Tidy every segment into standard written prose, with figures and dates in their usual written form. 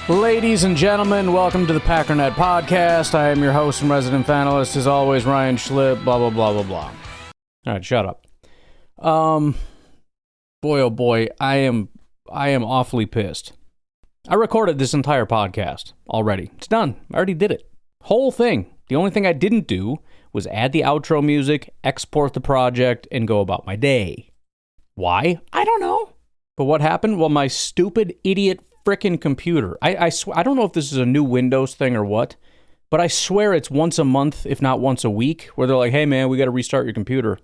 Ladies and gentlemen, welcome to the Packernet Podcast. I am your host and resident analyst, as always, Ryan Schlip, blah, blah, blah, blah, blah. All right, shut up. Boy, oh boy, I am awfully pissed. I recorded this entire podcast already. It's done. I already did it. Whole thing. The only thing I didn't do was add the outro music, export the project, and go about my day. Why? I don't know. But what happened? Well, my stupid, idiot, frickin' computer. I don't know if this is a new Windows thing or what, but I swear it's once a month, if not once a week, where they're like, hey man, we got to restart your computer.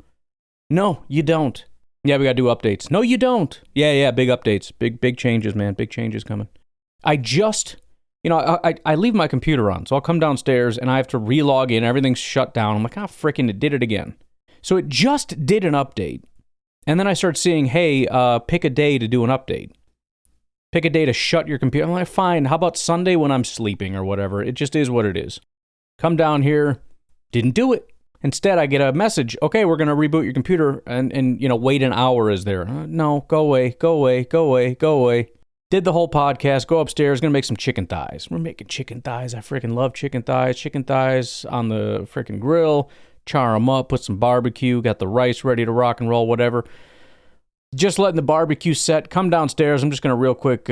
No, you don't. Yeah, we got to do updates. No, you don't. Yeah, big updates. Big changes, man. Big changes coming. I leave my computer on, so I'll come downstairs and I have to re-log in. Everything's shut down. I'm like, frickin', it did it again. So it just did an update. And then I start seeing, hey, pick a day to do an update. Pick a day to shut your computer. I'm like, fine, how about Sunday when I'm sleeping or whatever? It just is what it is. Come down here, didn't do it. Instead, I get a message, okay, we're going to reboot your computer and wait an hour is there. No, go away. Did the whole podcast, go upstairs, going to make some chicken thighs. We're making chicken thighs. I freaking love chicken thighs. Chicken thighs on the freaking grill, char them up, put some barbecue, got the rice ready to rock and roll, whatever. Just letting the barbecue set. Come downstairs. I'm just going to real quick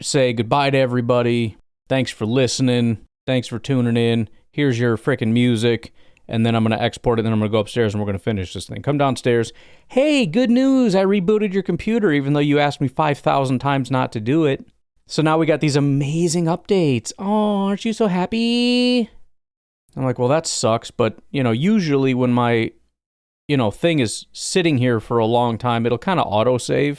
say goodbye to everybody. Thanks for listening. Thanks for tuning in. Here's your freaking music. And then I'm going to export it. And then I'm going to go upstairs and we're going to finish this thing. Come downstairs. Hey, good news. I rebooted your computer even though you asked me 5,000 times not to do it. So now we got these amazing updates. Oh, aren't you so happy? I'm like, well, that sucks. But, usually when my thing is sitting here for a long time, it'll kind of autosave.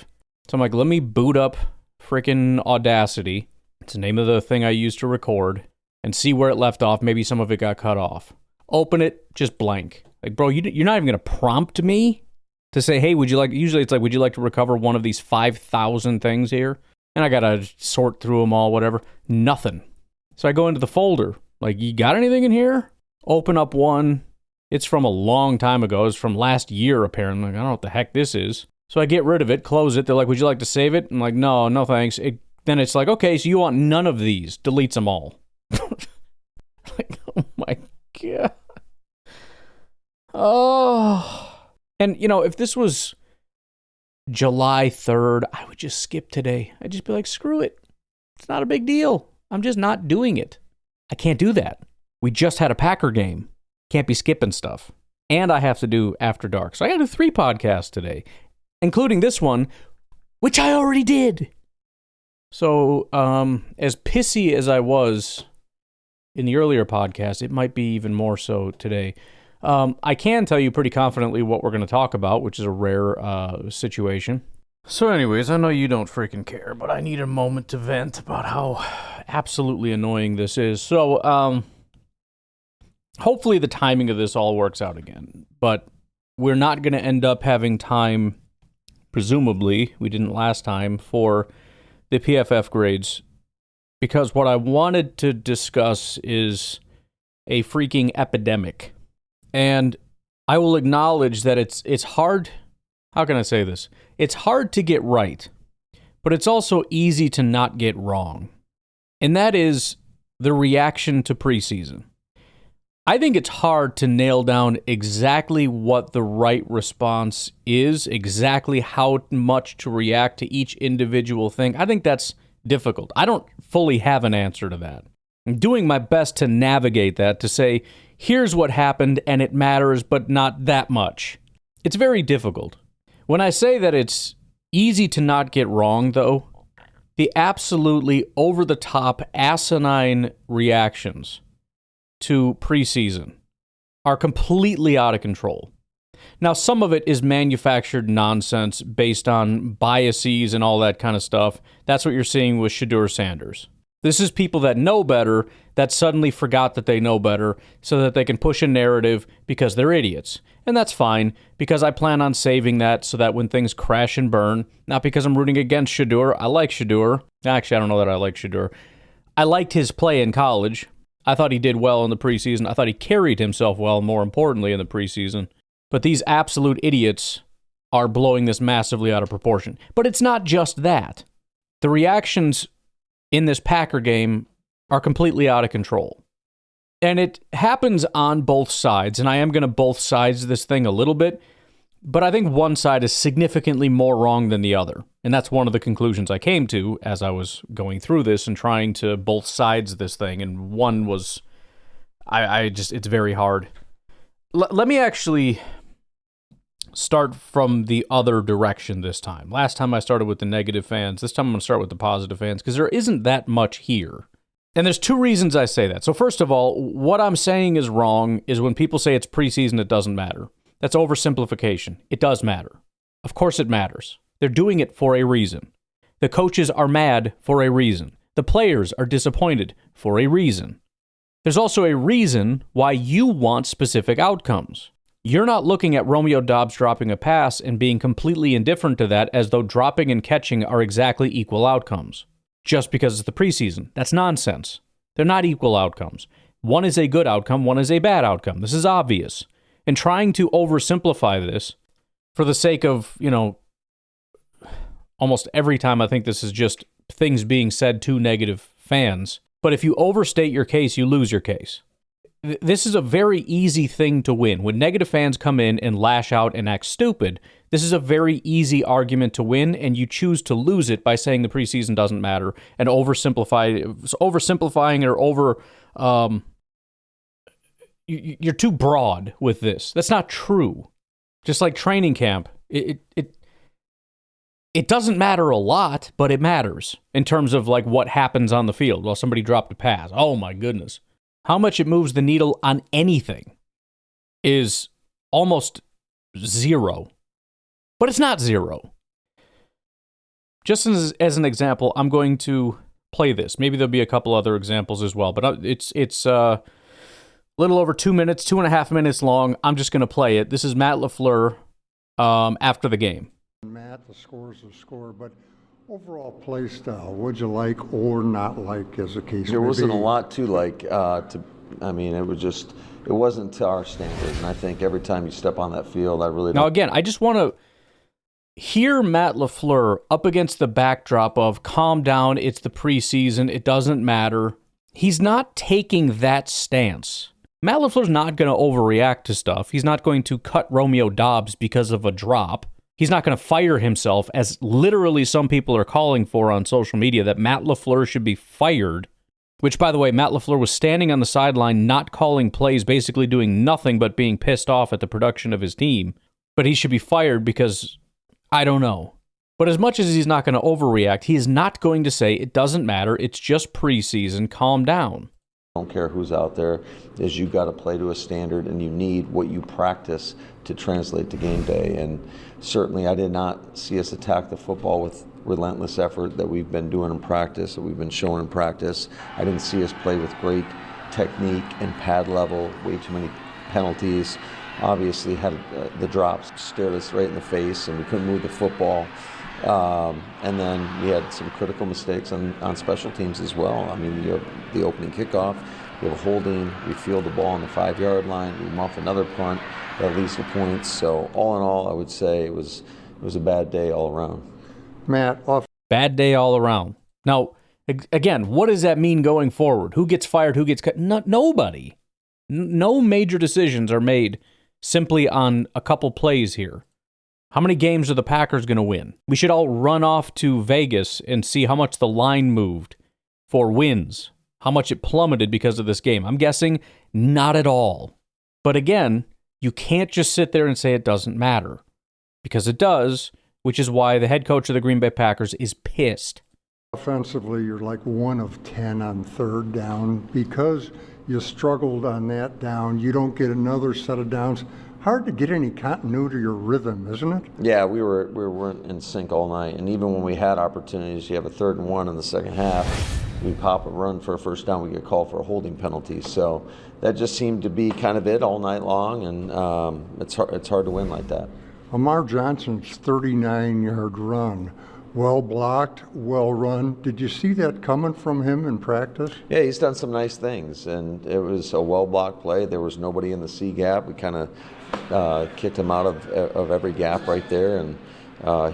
So I'm like, let me boot up freaking Audacity. It's the name of the thing I used to record, and see where it left off. Maybe some of it got cut off. Open it, just blank. Like, bro, you're not even going to prompt me to say, hey, usually it's like, would you like to recover one of these 5,000 things here? And I got to sort through them all, whatever. Nothing. So I go into the folder. Like, you got anything in here? Open up one. It's from a long time ago. It's from last year, apparently. Like, I don't know what the heck this is. So I get rid of it, close it. They're like, would you like to save it? I'm like, no thanks. Then it's like, okay, so you want none of these. Deletes them all. Like, oh my God. Oh. And, if this was July 3rd, I would just skip today. I'd just be like, screw it. It's not a big deal. I'm just not doing it. I can't do that. We just had a Packer game. Can't be skipping stuff. And I have to do After Dark. So I got to do 3 podcasts today, including this one, which I already did. So as pissy as I was in the earlier podcast, it might be even more so today. I can tell you pretty confidently what we're going to talk about, which is a rare situation. So anyways, I know you don't freaking care, but I need a moment to vent about how absolutely annoying this is. So, hopefully the timing of this all works out again, but we're not going to end up having time, presumably, we didn't last time, for the PFF grades, because what I wanted to discuss is a freaking epidemic. And I will acknowledge that it's hard, how can I say this? It's hard to get right, but it's also easy to not get wrong. And that is the reaction to preseason. I think it's hard to nail down exactly what the right response is, exactly how much to react to each individual thing. I think that's difficult. I don't fully have an answer to that. I'm doing my best to navigate that, to say, here's what happened and it matters, but not that much. It's very difficult. When I say that it's easy to not get wrong, though, the absolutely over-the-top asinine reactions to preseason are completely out of control. Now, some of it is manufactured nonsense based on biases and all that kind of stuff. That's what you're seeing with Shedeur Sanders. This is people that know better that suddenly forgot that they know better so that they can push a narrative because they're idiots. And that's fine, because I plan on saving that so that when things crash and burn, not because I'm rooting against Shedeur. I like Shedeur. Actually, I don't know that I like Shedeur. I liked his play in college. I thought he did well in the preseason. I thought he carried himself well, more importantly, in the preseason. But these absolute idiots are blowing this massively out of proportion. But it's not just that. The reactions in this Packer game are completely out of control. And it happens on both sides, and I am going to both sides this thing a little bit, but I think one side is significantly more wrong than the other. And that's one of the conclusions I came to as I was going through this and trying to both sides this thing. And one was, it's very hard. Let me actually start from the other direction this time. Last time I started with the negative fans. This time I'm going to start with the positive fans because there isn't that much here. And there's two reasons I say that. So first of all, what I'm saying is wrong is when people say it's preseason, it doesn't matter. That's oversimplification. It does matter. Of course it matters. They're doing it for a reason. The coaches are mad for a reason. The players are disappointed for a reason. There's also a reason why you want specific outcomes. You're not looking at Romeo Doubs dropping a pass and being completely indifferent to that as though dropping and catching are exactly equal outcomes. Just because it's the preseason. That's nonsense. They're not equal outcomes. One is a good outcome, one is a bad outcome. This is obvious. And trying to oversimplify this for the sake of, almost every time I think this is just things being said to negative fans. But if you overstate your case, you lose your case. This is a very easy thing to win. When negative fans come in and lash out and act stupid, this is a very easy argument to win, and you choose to lose it by saying the preseason doesn't matter and oversimplifying or you're too broad with this. That's not true. Just like training camp, it doesn't matter a lot, but it matters in terms of like what happens on the field. Well, somebody dropped a pass. Oh my goodness. How much it moves the needle on anything is almost zero. But it's not zero. Just as an example, I'm going to play this. Maybe there'll be a couple other examples as well. But it's a little over 2 minutes, 2.5 minutes long. I'm just going to play it. This is Matt LaFleur after the game. Matt, the score is a score, but overall play style, what'd you like or not like as a case may be? There wasn't a lot to like. It wasn't to our standard. And I think every time you step on that field, I really don't. Now, again, I just want to hear Matt LaFleur up against the backdrop of calm down, it's the preseason, it doesn't matter. He's not taking that stance. Matt LaFleur's not going to overreact to stuff. He's not going to cut Romeo Doubs because of a drop. He's not going to fire himself, as literally some people are calling for on social media, that Matt LaFleur should be fired. Which, by the way, Matt LaFleur was standing on the sideline, not calling plays, basically doing nothing but being pissed off at the production of his team. But he should be fired because, I don't know. But as much as he's not going to overreact, he is not going to say, it doesn't matter, it's just preseason, calm down. I don't care who's out there, is you got to play to a standard and you need what you practice to translate to game day. And certainly I did not see us attack the football with relentless effort that we've been doing in practice, that we've been showing in practice. I didn't see us play with great technique and pad level, way too many penalties. Obviously had the drops stared us right in the face and we couldn't move the football. And then we had some critical mistakes on special teams as well. I mean, you have the opening kickoff, you have a holding, we field the ball on the 5-yard line, we muff another punt that leads to points. So all in all, I would say it was a bad day all around. Matt, bad day all around. Now, again, what does that mean going forward? Who gets fired? Who gets cut? Nobody. No major decisions are made simply on a couple plays here. How many games are the Packers going to win? We should all run off to Vegas and see how much the line moved for wins, how much it plummeted because of this game. I'm guessing not at all. But again, you can't just sit there and say it doesn't matter, because it does, which is why the head coach of the Green Bay Packers is pissed. Offensively, you're like 1 of 10 on third down. Because you struggled on that down, you don't get another set of downs. Hard to get any continuity or rhythm, isn't it? Yeah, we weren't in sync all night. And even when we had opportunities, you have a 3rd and 1 in the second half, we pop a run for a first down, we get called for a holding penalty. So that just seemed to be kind of it all night long, and it's hard to win like that. Lamar Johnson's 39-yard run, well blocked, well run. Did you see that coming from him in practice? Yeah, he's done some nice things, and it was a well blocked play. There was nobody in the C gap. We kind of kicked him out of every gap right there, and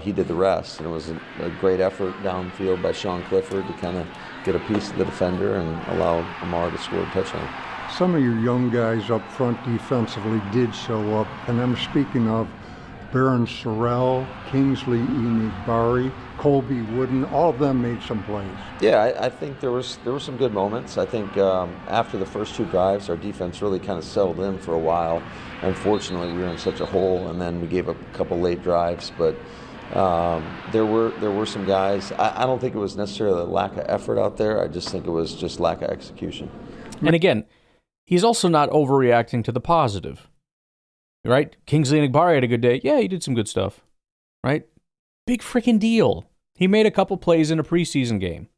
he did the rest. And it was a great effort downfield by Sean Clifford to kind of get a piece of the defender and allow Amar to score a touchdown. Some of your young guys up front defensively did show up, and I'm speaking of Baron Sorrell, Kingsley Enigbari, Colby Wooden. All of them made some plays. Yeah, I think there were some good moments. I think after the first two drives, our defense really kind of settled in for a while. Unfortunately, we were in such a hole, and then we gave up a couple late drives. But there were some guys. I don't think it was necessarily a lack of effort out there. I just think it was just lack of execution. And again, he's also not overreacting to the positive, right? Kingsley Enigbari had a good day. Yeah, he did some good stuff, right? Big freaking deal. He made a couple plays in a preseason game.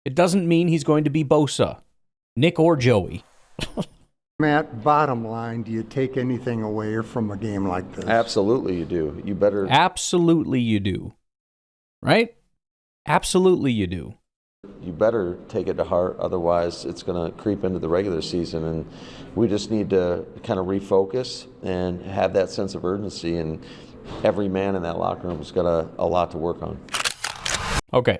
It doesn't mean he's going to be Bosa, Nick, or Joey. Matt, bottom line, do you take anything away from a game like this? Absolutely you do. You better. Absolutely you do. Right? Absolutely you do. You better take it to heart, otherwise it's going to creep into the regular season, and we just need to kind of refocus and have that sense of urgency, and every man in that locker room has got a lot to work on. Okay.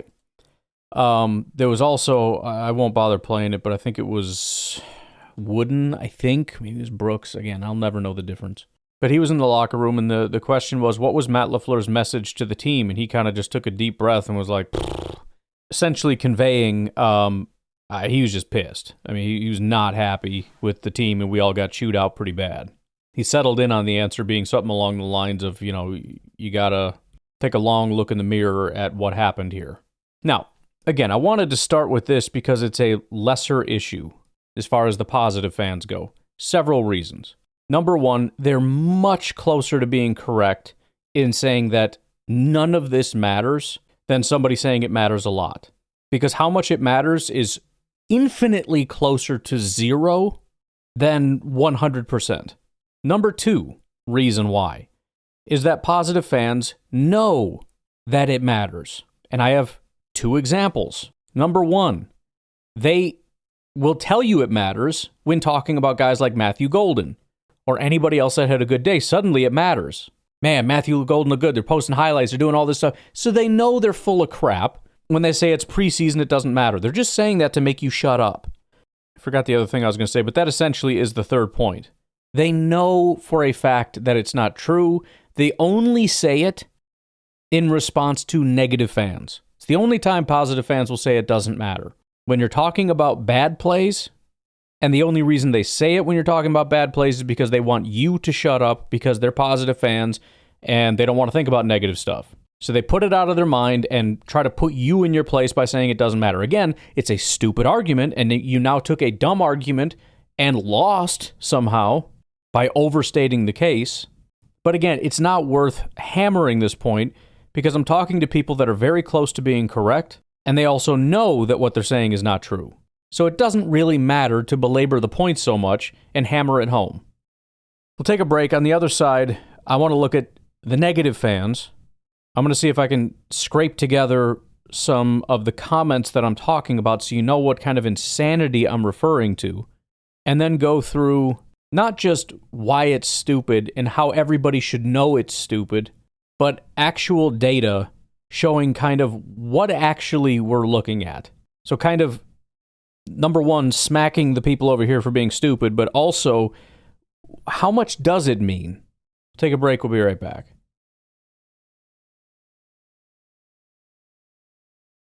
There was also, I won't bother playing it, but I think it was Wooden, I think. Maybe it was Brooks. Again, I'll never know the difference. But he was in the locker room, and the question was, what was Matt LaFleur's message to the team? And he kind of just took a deep breath and was like, essentially conveying he was just pissed. I mean, he was not happy with the team, and we all got chewed out pretty bad. He settled in on the answer being something along the lines of, you got to take a long look in the mirror at what happened here. Now, again, I wanted to start with this because it's a lesser issue as far as the positive fans go. Several reasons. Number one, they're much closer to being correct in saying that none of this matters than somebody saying it matters a lot. Because how much it matters is infinitely closer to zero than 100%. Number two reason why is that positive fans know that it matters. And I have two examples. Number one, they will tell you it matters when talking about guys like Matthew Golden or anybody else that had a good day. Suddenly it matters. Man, Matthew Golden looked good. They're posting highlights. They're doing all this stuff. So they know they're full of crap. When they say it's preseason, it doesn't matter. They're just saying that to make you shut up. I forgot the other thing I was going to say, but that essentially is the third point. They know for a fact that it's not true. They only say it in response to negative fans. It's the only time positive fans will say it doesn't matter. When you're talking about bad plays, and the only reason they say it when you're talking about bad plays is because they want you to shut up because they're positive fans and they don't want to think about negative stuff. So they put it out of their mind and try to put you in your place by saying it doesn't matter. Again, it's a stupid argument, and you now took a dumb argument and lost somehow by overstating the case. But again, it's not worth hammering this point because I'm talking to people that are very close to being correct, and they also know that what they're saying is not true. So it doesn't really matter to belabor the point so much and hammer it home. We'll take a break. On the other side, I want to look at the negative fans. I'm going to see if I can scrape together some of the comments that I'm talking about so you know what kind of insanity I'm referring to, and then go through not just why it's stupid and how everybody should know it's stupid, but actual data showing kind of what actually we're looking at. So kind of, number one, smacking the people over here for being stupid, but also, how much does it mean? Take a break. We'll be right back.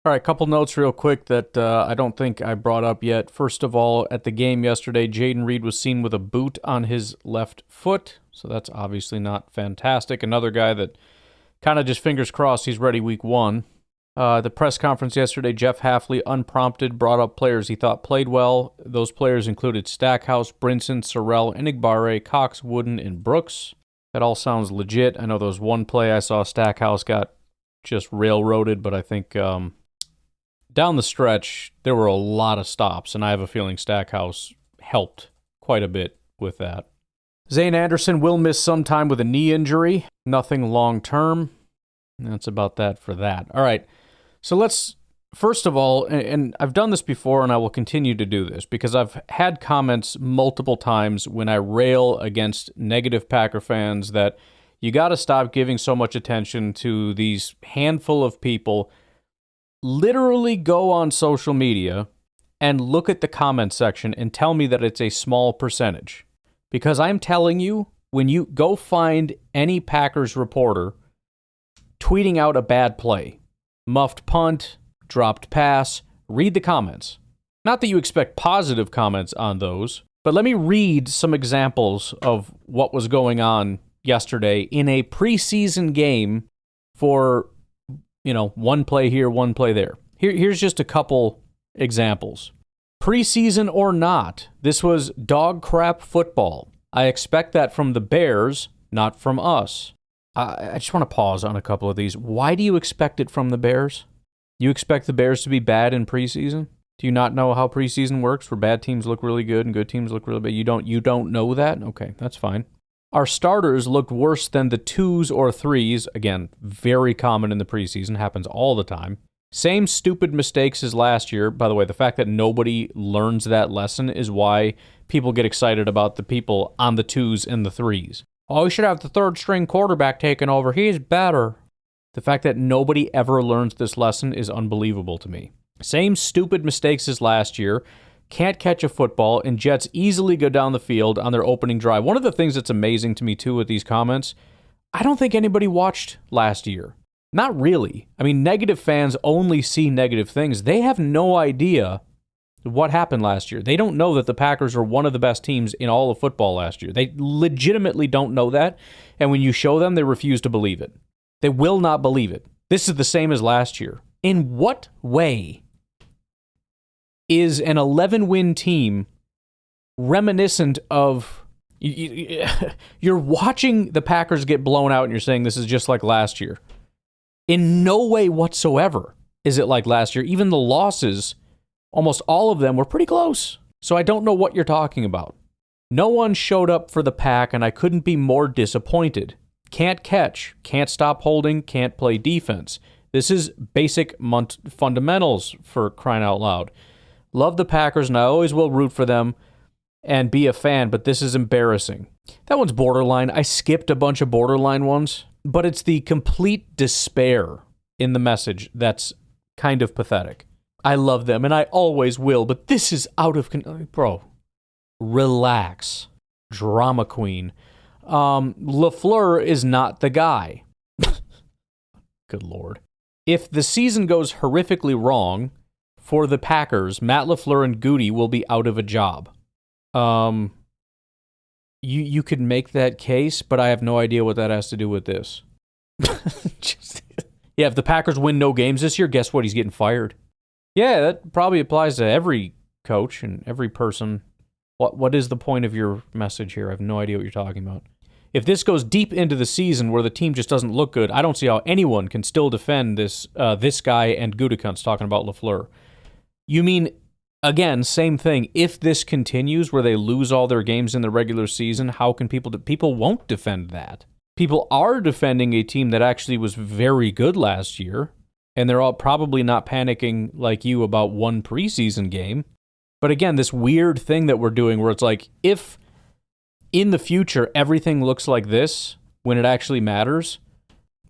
All right, couple notes real quick that I don't think I brought up yet. First of all, at the game yesterday, Jaden Reed was seen with a boot on his left foot, so that's obviously not fantastic. Another guy that kind of just fingers crossed he's ready week one. The press conference yesterday, Jeff Hafley, unprompted, brought up players he thought played well. Those players included Stackhouse, Brinson, Sorrell, Enigbari, Cox, Wooden, and Brooks. That all sounds legit. I know there was one play I saw Stackhouse got just railroaded, but I think down the stretch, there were a lot of stops, and I have a feeling Stackhouse helped quite a bit with that. Zane Anderson will miss some time with a knee injury. Nothing long-term. That's about that for that. All right, so let's, first of all, and I've done this before, and I will continue to do this, because I've had comments multiple times when I rail against negative Packer fans that, You got to stop giving so much attention to these handful of people. Literally go on social media and look at the comment section and tell me that it's a small percentage. Because I'm telling you, when you go find any Packers reporter tweeting out a bad play, muffed punt, dropped pass, read the comments. Not that you expect positive comments on those, but let me read some examples of what was going on yesterday in a preseason game for, one play here, one play there. Here's just a couple examples. Preseason or not, this was dog crap football. I expect that from the Bears, not from us. I just want to pause on a couple of these. Why do you expect it from the Bears? You expect the Bears to be bad in preseason? Do you not know how preseason works, where bad teams look really good and good teams look really bad? You don't know that? Okay, that's fine. Our starters looked worse than the 2s or 3s. Again, very common in the preseason, happens all the time. Same stupid mistakes as last year. By the way, the fact that nobody learns that lesson is why people get excited about the people on the 2s and the 3s. Oh, we should have the third string quarterback taken over. He's better. The fact that nobody ever learns this lesson is unbelievable to me. Same stupid mistakes as last year. Can't catch a football, and Jets easily go down the field on their opening drive. One of the things that's amazing to me, too, with these comments, I don't think anybody watched last year. Not really. I mean, negative fans only see negative things. They have no idea what happened last year. They don't know that the Packers were one of the best teams in all of football last year. They legitimately don't know that, and when you show them, they refuse to believe it. They will not believe it. This is the same as last year. In what way is an 11-win team reminiscent of... You're watching the Packers get blown out and you're saying this is just like last year. In no way whatsoever is it like last year. Even the losses, almost all of them were pretty close. So I don't know what you're talking about. No one showed up for the Pack, and I couldn't be more disappointed. Can't catch, can't stop holding, can't play defense. This is basic fundamentals, for crying out loud. Love the Packers, and I always will root for them and be a fan, but this is embarrassing. That one's borderline. I skipped a bunch of borderline ones, but it's the complete despair in the message that's kind of pathetic. I love them, and I always will, but this is out of control. Bro, relax. Drama queen. LaFleur is not the guy. Good Lord. If the season goes horrifically wrong for the Packers, Matt LaFleur and Goody will be out of a job. You could make that case, but I have no idea what that has to do with this. Yeah, if the Packers win no games this year, guess what? He's getting fired. Yeah, that probably applies to every coach and every person. What is the point of your message here? I have no idea what you're talking about. If this goes deep into the season where the team just doesn't look good, I don't see how anyone can still defend this guy and Gutekunst talking about LaFleur. You mean, again, same thing. If this continues where they lose all their games in the regular season, how can people won't defend that? People are defending a team that actually was very good last year, and they're all probably not panicking like you about one preseason game. But again, this weird thing that we're doing where it's like, if in the future everything looks like this when it actually matters,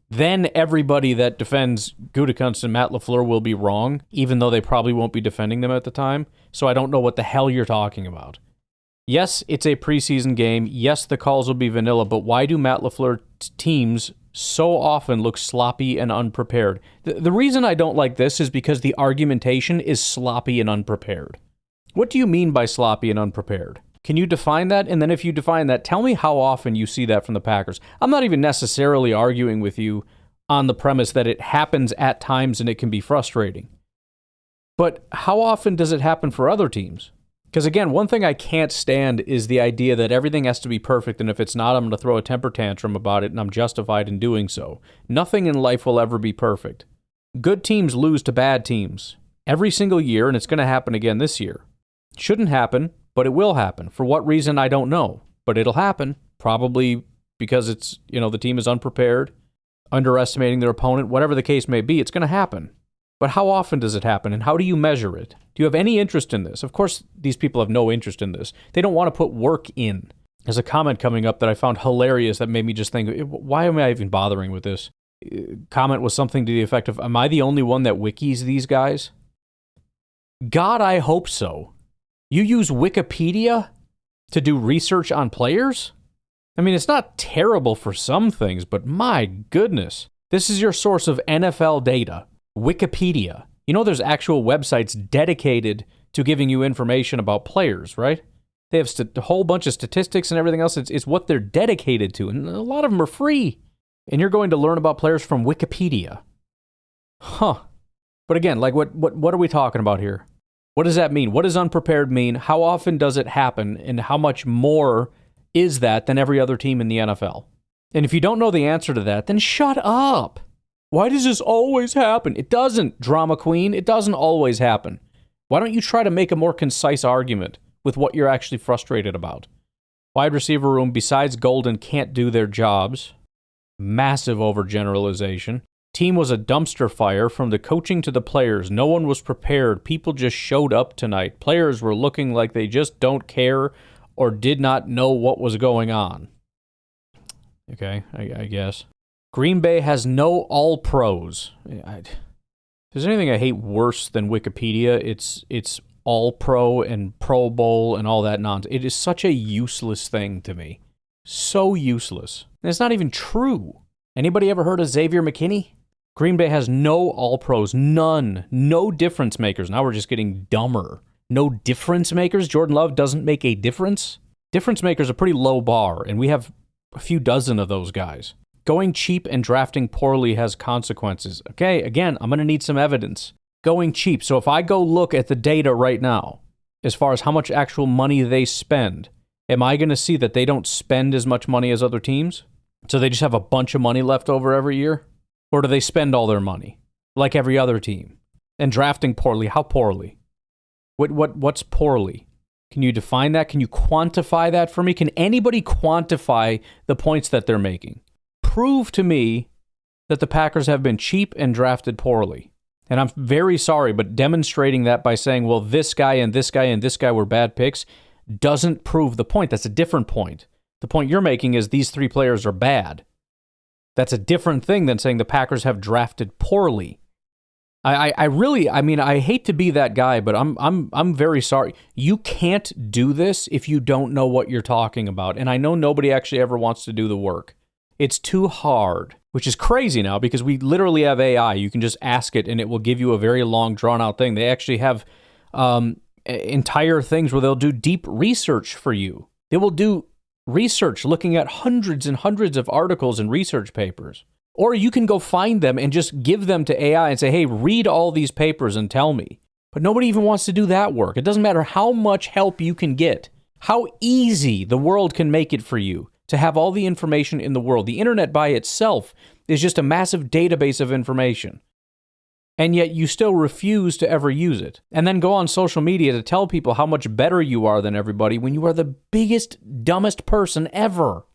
then everybody that defends Gutekunst and Matt LaFleur will be wrong, even though they probably won't be defending them at the time. So I don't know what the hell you're talking about. Yes, it's a preseason game. Yes, the calls will be vanilla, but why do Matt LaFleur teams so often look sloppy and unprepared? The reason I don't like this is because the argumentation is sloppy and unprepared. What do you mean by sloppy and unprepared? Can you define that? And then if you define that, tell me how often you see that from the Packers. I'm not even necessarily arguing with you on the premise that it happens at times and it can be frustrating. But how often does it happen for other teams? Because again, one thing I can't stand is the idea that everything has to be perfect, and if it's not, I'm going to throw a temper tantrum about it, and I'm justified in doing so. Nothing in life will ever be perfect. Good teams lose to bad teams every single year, and it's going to happen again this year. It shouldn't happen, but it will happen. For what reason, I don't know, but it'll happen. Probably because it's, the team is unprepared, underestimating their opponent, whatever the case may be, it's going to happen. But how often does it happen, and how do you measure it? Do you have any interest in this? Of course, these people have no interest in this. They don't want to put work in. There's a comment coming up that I found hilarious that made me just think, why am I even bothering with this? Comment was something to the effect of, am I the only one that wikis these guys? God, I hope so. You use Wikipedia to do research on players? I mean, it's not terrible for some things, but my goodness. This is your source of NFL data, Wikipedia. You know there's actual websites dedicated to giving you information about players, right? They have a whole bunch of statistics and everything else. It's what they're dedicated to, and a lot of them are free. And you're going to learn about players from Wikipedia. Huh. But again, like what are we talking about here? What does that mean? What does unprepared mean? How often does it happen? And how much more is that than every other team in the NFL? And if you don't know the answer to that, then shut up. Why does this always happen? It doesn't, drama queen. It doesn't always happen. Why don't you try to make a more concise argument with what you're actually frustrated about? Wide receiver room, besides Golden, can't do their jobs. Massive overgeneralization. Team was a dumpster fire from the coaching to the players. No one was prepared. People just showed up tonight. Players were looking like they just don't care or did not know what was going on. Okay, I guess. Green Bay has no all-pros. If there's anything I hate worse than Wikipedia, it's all-pro and Pro Bowl and all that nonsense. It is such a useless thing to me. So useless. And it's not even true. Anybody ever heard of Xavier McKinney? Green Bay has no all-pros. None. No difference makers. Now we're just getting dumber. No difference makers? Jordan Love doesn't make a difference? Difference makers are a pretty low bar, and we have a few dozen of those guys. Going cheap and drafting poorly has consequences. Okay, again, I'm going to need some evidence. Going cheap. So if I go look at the data right now, as far as how much actual money they spend, am I going to see that they don't spend as much money as other teams? So they just have a bunch of money left over every year? Or do they spend all their money, like every other team? And drafting poorly, how poorly? What's poorly? Can you define that? Can you quantify that for me? Can anybody quantify the points that they're making? Prove to me that the Packers have been cheap and drafted poorly. And I'm very sorry, but demonstrating that by saying, well, this guy and this guy and this guy were bad picks doesn't prove the point. That's a different point. The point you're making is these three players are bad. That's a different thing than saying the Packers have drafted poorly. I hate to be that guy, but I'm very sorry. You can't do this if you don't know what you're talking about. And I know nobody actually ever wants to do the work. It's too hard, which is crazy now because we literally have AI. You can just ask it and it will give you a very long, drawn-out thing. They actually have entire things where they'll do deep research for you. They will do research looking at hundreds and hundreds of articles and research papers. Or you can go find them and just give them to AI and say, hey, read all these papers and tell me. But nobody even wants to do that work. It doesn't matter how much help you can get, how easy the world can make it for you to have all the information in the world. The internet by itself is just a massive database of information. And yet you still refuse to ever use it. And then go on social media to tell people how much better you are than everybody when you are the biggest, dumbest person ever.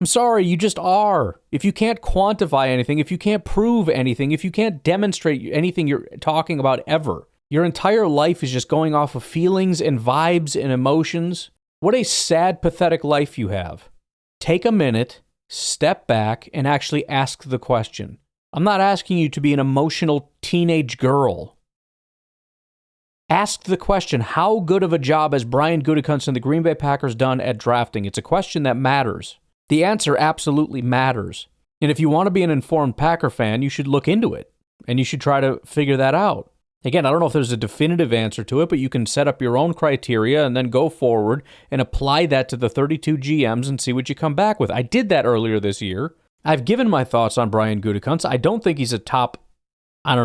I'm sorry, you just are. If you can't quantify anything, if you can't prove anything, if you can't demonstrate anything you're talking about ever, your entire life is just going off of feelings and vibes and emotions. What a sad, pathetic life you have. Take a minute, step back, and actually ask the question. I'm not asking you to be an emotional teenage girl. Ask the question, how good of a job has Brian Gutekunst and the Green Bay Packers done at drafting? It's a question that matters. The answer absolutely matters. And if you want to be an informed Packer fan, you should look into it. And you should try to figure that out. Again, I don't know if there's a definitive answer to it, but you can set up your own criteria and then go forward and apply that to the 32 GMs and see what you come back with. I did that earlier this year. I've given my thoughts on Brian Gutekunst. I don't think he's a top, 5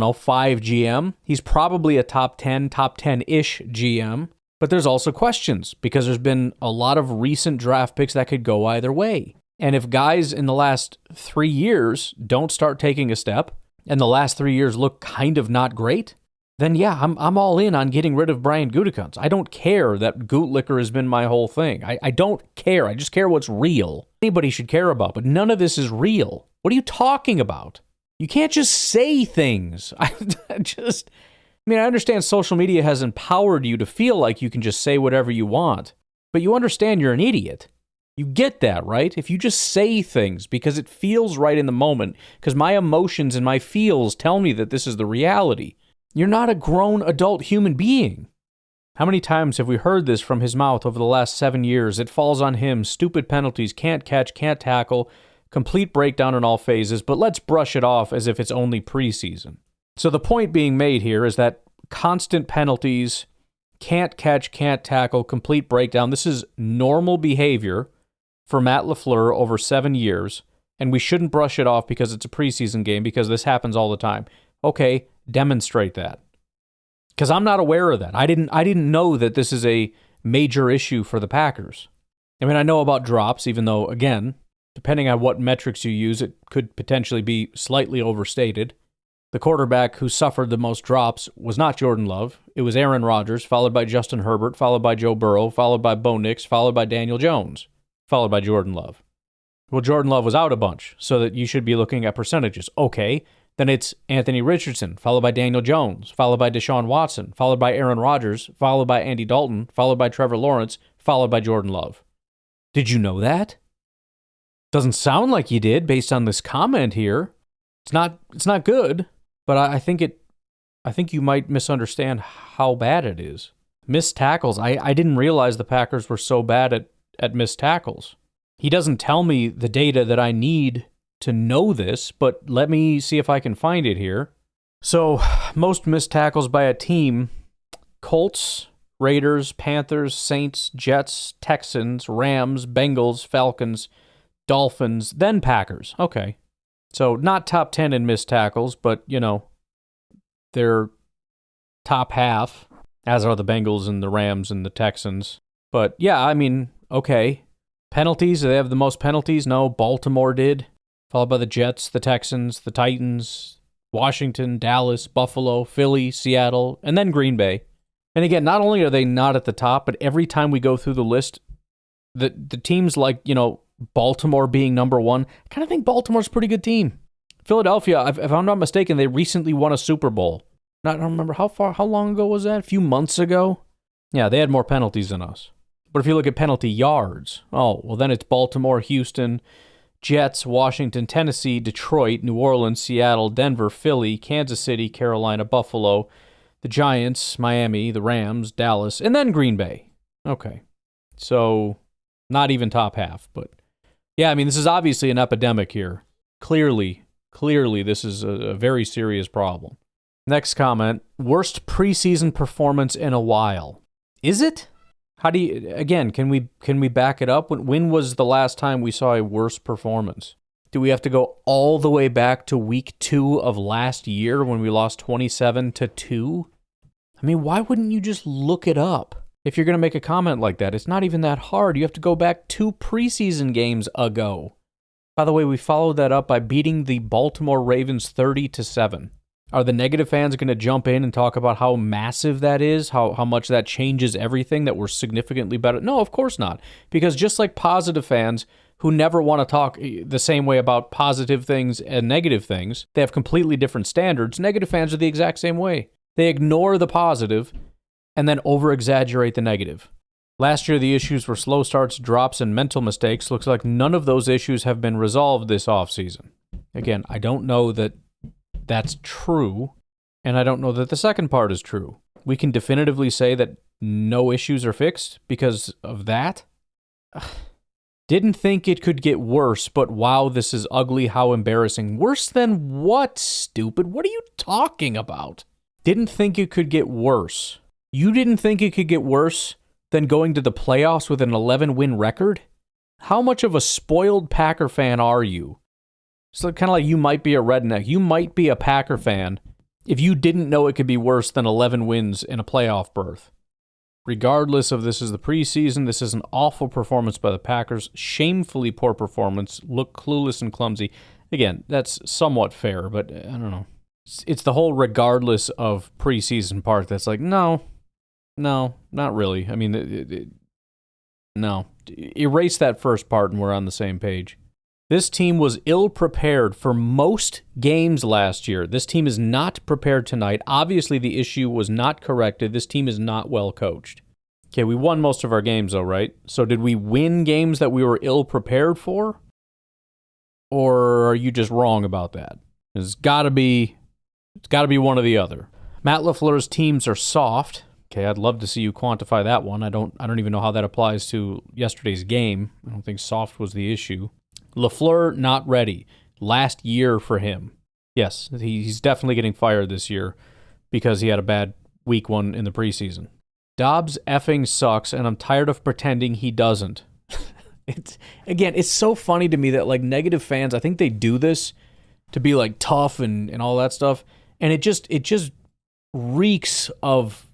GM. He's probably a top 10-ish GM. But there's also questions because there's been a lot of recent draft picks that could go either way. And if guys in the last 3 years don't start taking a step and the last 3 years look kind of not great, then yeah, I'm all in on getting rid of Brian Gutekunst. I don't care that Gootlicker has been my whole thing. I don't care. I just care what's real. Anybody should care about, but none of this is real. What are you talking about? You can't just say things. I understand social media has empowered you to feel like you can just say whatever you want, but you understand you're an idiot. You get that, right? If you just say things because it feels right in the moment, because my emotions and my feels tell me that this is the reality, you're not a grown adult human being. How many times have we heard this from his mouth over the last 7 years? It falls on him, stupid penalties, can't catch, can't tackle, complete breakdown in all phases, but let's brush it off as if it's only preseason. So the point being made here is that constant penalties, can't catch, can't tackle, complete breakdown, this is normal behavior for Matt LaFleur over 7 years, and we shouldn't brush it off because it's a preseason game because this happens all the time. Okay, demonstrate that. Because I'm not aware of that. I didn't know that this is a major issue for the Packers. I mean, I know about drops, even though, again, depending on what metrics you use, it could potentially be slightly overstated. The quarterback who suffered the most drops was not Jordan Love. It was Aaron Rodgers, followed by Justin Herbert, followed by Joe Burrow, followed by Bo Nix, followed by Daniel Jones, followed by Jordan Love. Well, Jordan Love was out a bunch, so that you should be looking at percentages. Okay, then it's Anthony Richardson, followed by Daniel Jones, followed by Deshaun Watson, followed by Aaron Rodgers, followed by Andy Dalton, followed by Trevor Lawrence, followed by Jordan Love. Did you know that? Doesn't sound like you did based on this comment here. It's not good, but I think you might misunderstand how bad it is. Missed tackles. I didn't realize the Packers were so bad at missed tackles. He doesn't tell me the data that I need to know this, but let me see if I can find it here. So, most missed tackles by a team: Colts, Raiders, Panthers, Saints, Jets, Texans, Rams, Bengals, Falcons, Dolphins, then Packers. Okay. So, not top 10 in missed tackles, but, they're top half, as are the Bengals and the Rams and the Texans. But, yeah, I mean, okay. Penalties, do they have the most penalties? No, Baltimore did. Followed by the Jets, the Texans, the Titans, Washington, Dallas, Buffalo, Philly, Seattle, and then Green Bay. And again, not only are they not at the top, but every time we go through the list, the teams like, Baltimore being number one, I kind of think Baltimore's a pretty good team. Philadelphia, if I'm not mistaken, they recently won a Super Bowl. I don't remember how long ago was that? A few months ago? Yeah, they had more penalties than us. But if you look at penalty yards, then it's Baltimore, Houston, Jets, Washington, Tennessee, Detroit, New Orleans, Seattle, Denver, Philly, Kansas City, Carolina, Buffalo, the Giants, Miami, the Rams, Dallas, and then Green Bay. Okay. So, not even top half. But, yeah, I mean, this is obviously an epidemic here. Clearly, this is a very serious problem. Next comment, worst preseason performance in a while. Is it? How do you, again, can we back it up? When was the last time we saw a worse performance? Do we have to go all the way back to week 2 of last year when we lost 27-2? I mean, why wouldn't you just look it up? If you're going to make a comment like that, it's not even that hard. You have to go back 2 preseason games ago. By the way, we followed that up by beating the Baltimore Ravens 30-7. Are the negative fans going to jump in and talk about how massive that is, how much that changes everything, that we're significantly better? No, of course not. Because just like positive fans who never want to talk the same way about positive things and negative things, they have completely different standards. Negative fans are the exact same way. They ignore the positive and then over-exaggerate the negative. Last year, the issues were slow starts, drops, and mental mistakes. Looks like none of those issues have been resolved this offseason. Again, I don't know that that's true, and I don't know that the second part is true. We can definitively say that no issues are fixed because of that. Didn't think it could get worse, but wow, this is ugly, how embarrassing. Worse than what, stupid? What are you talking about? Didn't think it could get worse. You didn't think it could get worse than going to the playoffs with an 11-win record? How much of a spoiled Packer fan are you? So kind of like you might be a redneck. You might be a Packer fan if you didn't know it could be worse than 11 wins in a playoff berth. Regardless of this is the preseason, this is an awful performance by the Packers. Shamefully poor performance. Look clueless and clumsy. Again, that's somewhat fair, but I don't know. It's the whole regardless of preseason part that's like, no, not really. I mean, no. Erase that first part and we're on the same page. This team was ill-prepared for most games last year. This team is not prepared tonight. Obviously, the issue was not corrected. This team is not well coached. Okay, we won most of our games though, right? So did we win games that we were ill prepared for? Or are you just wrong about that? It's got to be one or the other. Matt LaFleur's teams are soft. Okay, I'd love to see you quantify that one. I don't even know how that applies to yesterday's game. I don't think soft was the issue. LaFleur not ready. Last year for him. Yes, he's definitely getting fired this year because he had a bad week 1 in the preseason. Dobbs effing sucks, and I'm tired of pretending he doesn't. It's so funny to me that like negative fans, I think they do this to be like tough and all that stuff, and it just reeks of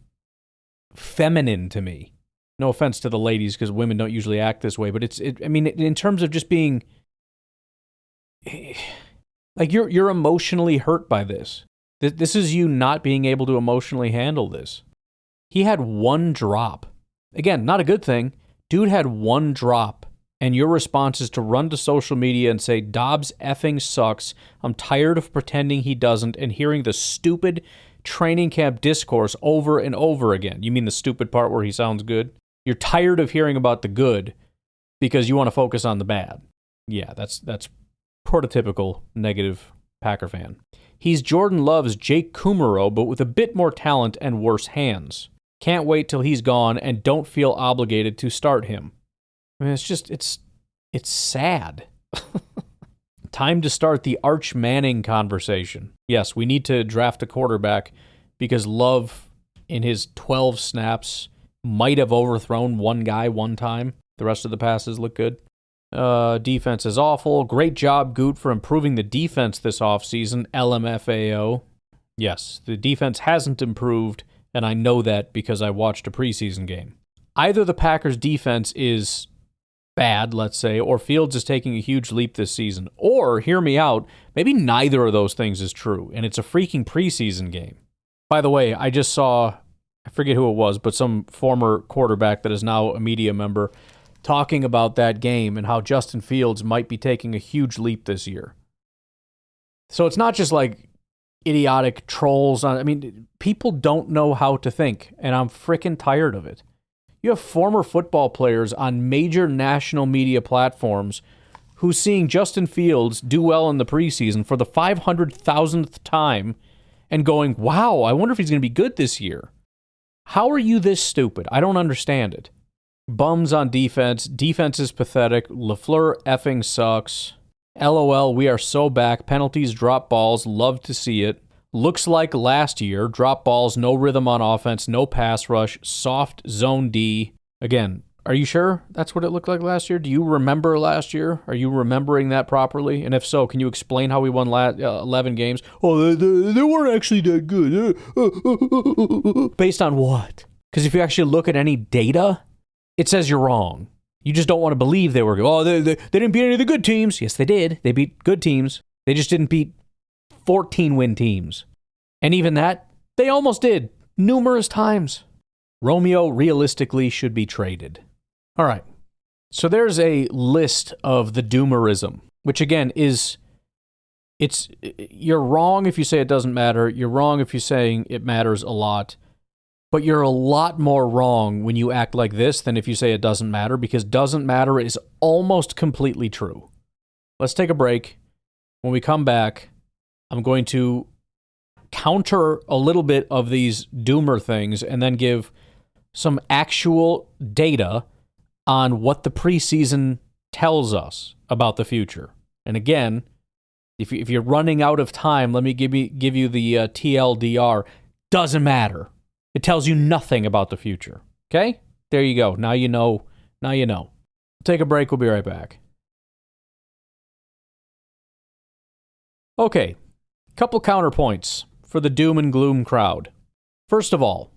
feminine to me. No offense to the ladies, because women don't usually act this way, but in terms of just being like you're emotionally hurt by this. This is you not being able to emotionally handle this. He had 1 drop. Again, not a good thing. Dude had 1 drop, and your response is to run to social media and say, Dobbs effing sucks. I'm tired of pretending he doesn't and hearing the stupid training camp discourse over and over again. You mean the stupid part where he sounds good? You're tired of hearing about the good because you want to focus on the bad. Yeah, that's prototypical negative Packer fan. He's Jordan Love's Jake Kumaro, but with a bit more talent and worse hands. Can't wait till he's gone and don't feel obligated to start him. I mean, it's sad. Time to start the Arch Manning conversation. Yes, we need to draft a quarterback because Love, in his 12 snaps, might have overthrown one guy one time. The rest of the passes look good. Defense is awful. Great job, Goot, for improving the defense this offseason. LMFAO. Yes, the defense hasn't improved, and I know that because I watched a preseason game. Either the Packers' defense is bad, let's say, or Fields is taking a huge leap this season. Or, hear me out, maybe neither of those things is true, and it's a freaking preseason game. By the way, I just saw, I forget who it was, but some former quarterback that is now a media member talking about that game and how Justin Fields might be taking a huge leap this year. So it's not just like idiotic trolls. People don't know how to think, and I'm freaking tired of it. You have former football players on major national media platforms who's seeing Justin Fields do well in the preseason for the 500,000th time and going, wow, I wonder if he's going to be good this year. How are you this stupid? I don't understand it. Bums on defense. Defense is pathetic. LaFleur effing sucks. LOL, we are so back. Penalties, drop balls. Love to see it. Looks like last year. Drop balls, no rhythm on offense, no pass rush, soft zone D. Again, are you sure that's what it looked like last year? Do you remember last year? Are you remembering that properly? And if so, can you explain how we won 11 games? Oh, they weren't actually that good. Based on what? Because if you actually look at any data, it says you're wrong. You just don't want to believe they were good. Oh, they didn't beat any of the good teams. Yes, they did. They beat good teams. They just didn't beat 14-win teams. And even that, they almost did numerous times. Romeo realistically should be traded. All right. So there's a list of the doomerism, which again you're wrong if you say it doesn't matter. You're wrong if you're saying it matters a lot. But you're a lot more wrong when you act like this than if you say it doesn't matter, because doesn't matter is almost completely true. Let's take a break. When we come back, I'm going to counter a little bit of these doomer things and then give some actual data on what the preseason tells us about the future. And again, if you're running out of time, let me give you the TLDR. Doesn't matter. It tells you nothing about the future. Okay? There you go. Now you know. Now you know. Take a break. We'll be right back. Okay. Couple counterpoints for the doom and gloom crowd. First of all,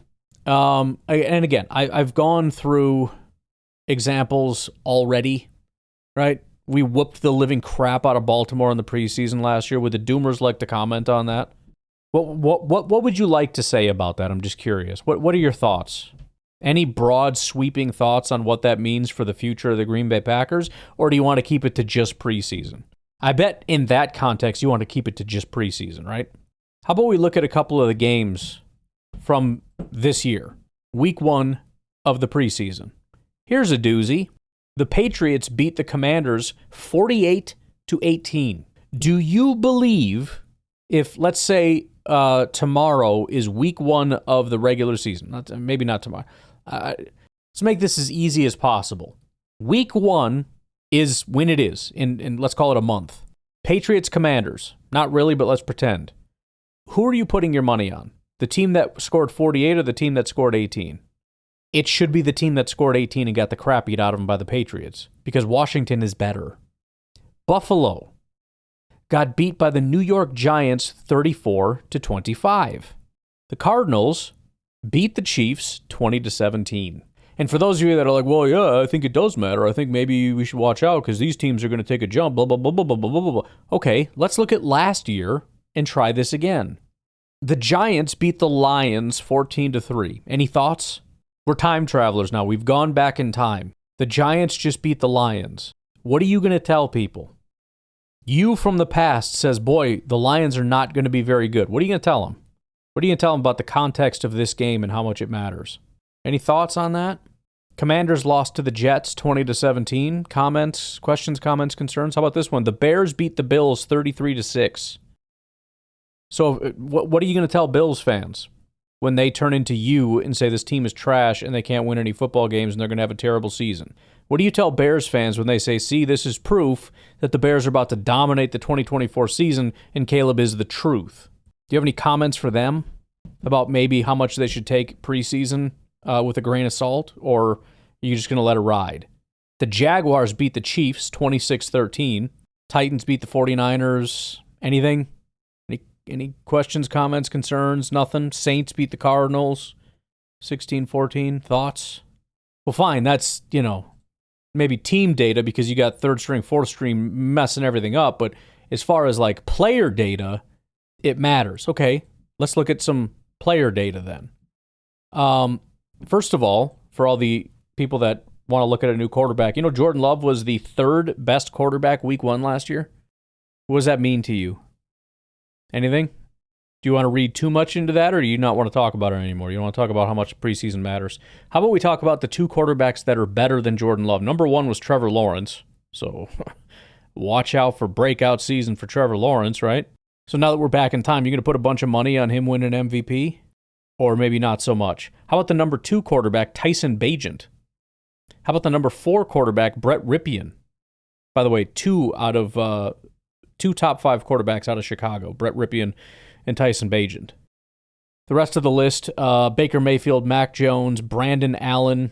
and again, I've gone through examples already, right? We whooped the living crap out of Baltimore in the preseason last year. Would the doomers like to comment on that? What would you like to say about that? I'm just curious. What are your thoughts? Any broad, sweeping thoughts on what that means for the future of the Green Bay Packers? Or do you want to keep it to just preseason? I bet in that context, you want to keep it to just preseason, right? How about we look at a couple of the games from this year? Week 1, of the preseason. Here's a doozy. The Patriots beat the Commanders 48-18. Do you believe if, let's say, tomorrow is week 1 of the regular season, maybe not tomorrow, let's make this as easy as possible. Week 1 is when it is, in let's call it a month. Patriots, Commanders. Not really, but let's pretend. Who are you putting your money on? The team that scored 48 or the team that scored 18? It should be the team that scored 18 and got the crap beat out of them by the Patriots, because Washington is better. Buffalo got beat by the New York Giants 34-25. The Cardinals beat the Chiefs 20-17. And for those of you that are like, well, yeah, I think it does matter. I think maybe we should watch out because these teams are going to take a jump, blah, blah, blah, blah, blah, blah, blah, blah. Okay, let's look at last year and try this again. The Giants beat the Lions 14-3. Any thoughts? We're time travelers now. We've gone back in time. The Giants just beat the Lions. What are you going to tell people? You from the past says, boy, the Lions are not going to be very good. What are you going to tell them? What are you going to tell them about the context of this game and how much it matters? Any thoughts on that? Commanders lost to the Jets 20-17. Comments, questions, comments, concerns? How about this one? The Bears beat the Bills 33-6. So what are you going to tell Bills fans when they turn into you and say this team is trash and they can't win any football games and they're going to have a terrible season? What do you tell Bears fans when they say, see, this is proof that the Bears are about to dominate the 2024 season and Caleb is the truth? Do you have any comments for them about maybe how much they should take preseason with a grain of salt, or are you just going to let it ride? The Jaguars beat the Chiefs 26-13. Titans beat the 49ers. Anything? Any questions, comments, concerns? Nothing? Saints beat the Cardinals 16-14. Thoughts? Well, fine. That's, maybe team data because you got third string, fourth string messing everything up. But as far as like player data, it matters. Okay, let's look at some player data then. First of all, for all the people that want to look at a new quarterback, Jordan Love was the 3rd best quarterback week 1 last year. What does that mean to you? Anything? Do you want to read too much into that, or do you not want to talk about it anymore? You don't want to talk about how much preseason matters. How about we talk about the 2 quarterbacks that are better than Jordan Love? Number 1 was Trevor Lawrence. So watch out for breakout season for Trevor Lawrence, right? So now that we're back in time, you're going to put a bunch of money on him winning MVP? Or maybe not so much. How about the number 2 quarterback, Tyson Bagent? How about the number 4 quarterback, Brett Ripien? By the way, 2 top 5 quarterbacks out of Chicago, Brett Ripien and Tyson Bagent. The rest of the list, Baker Mayfield, Mac Jones, Brandon Allen,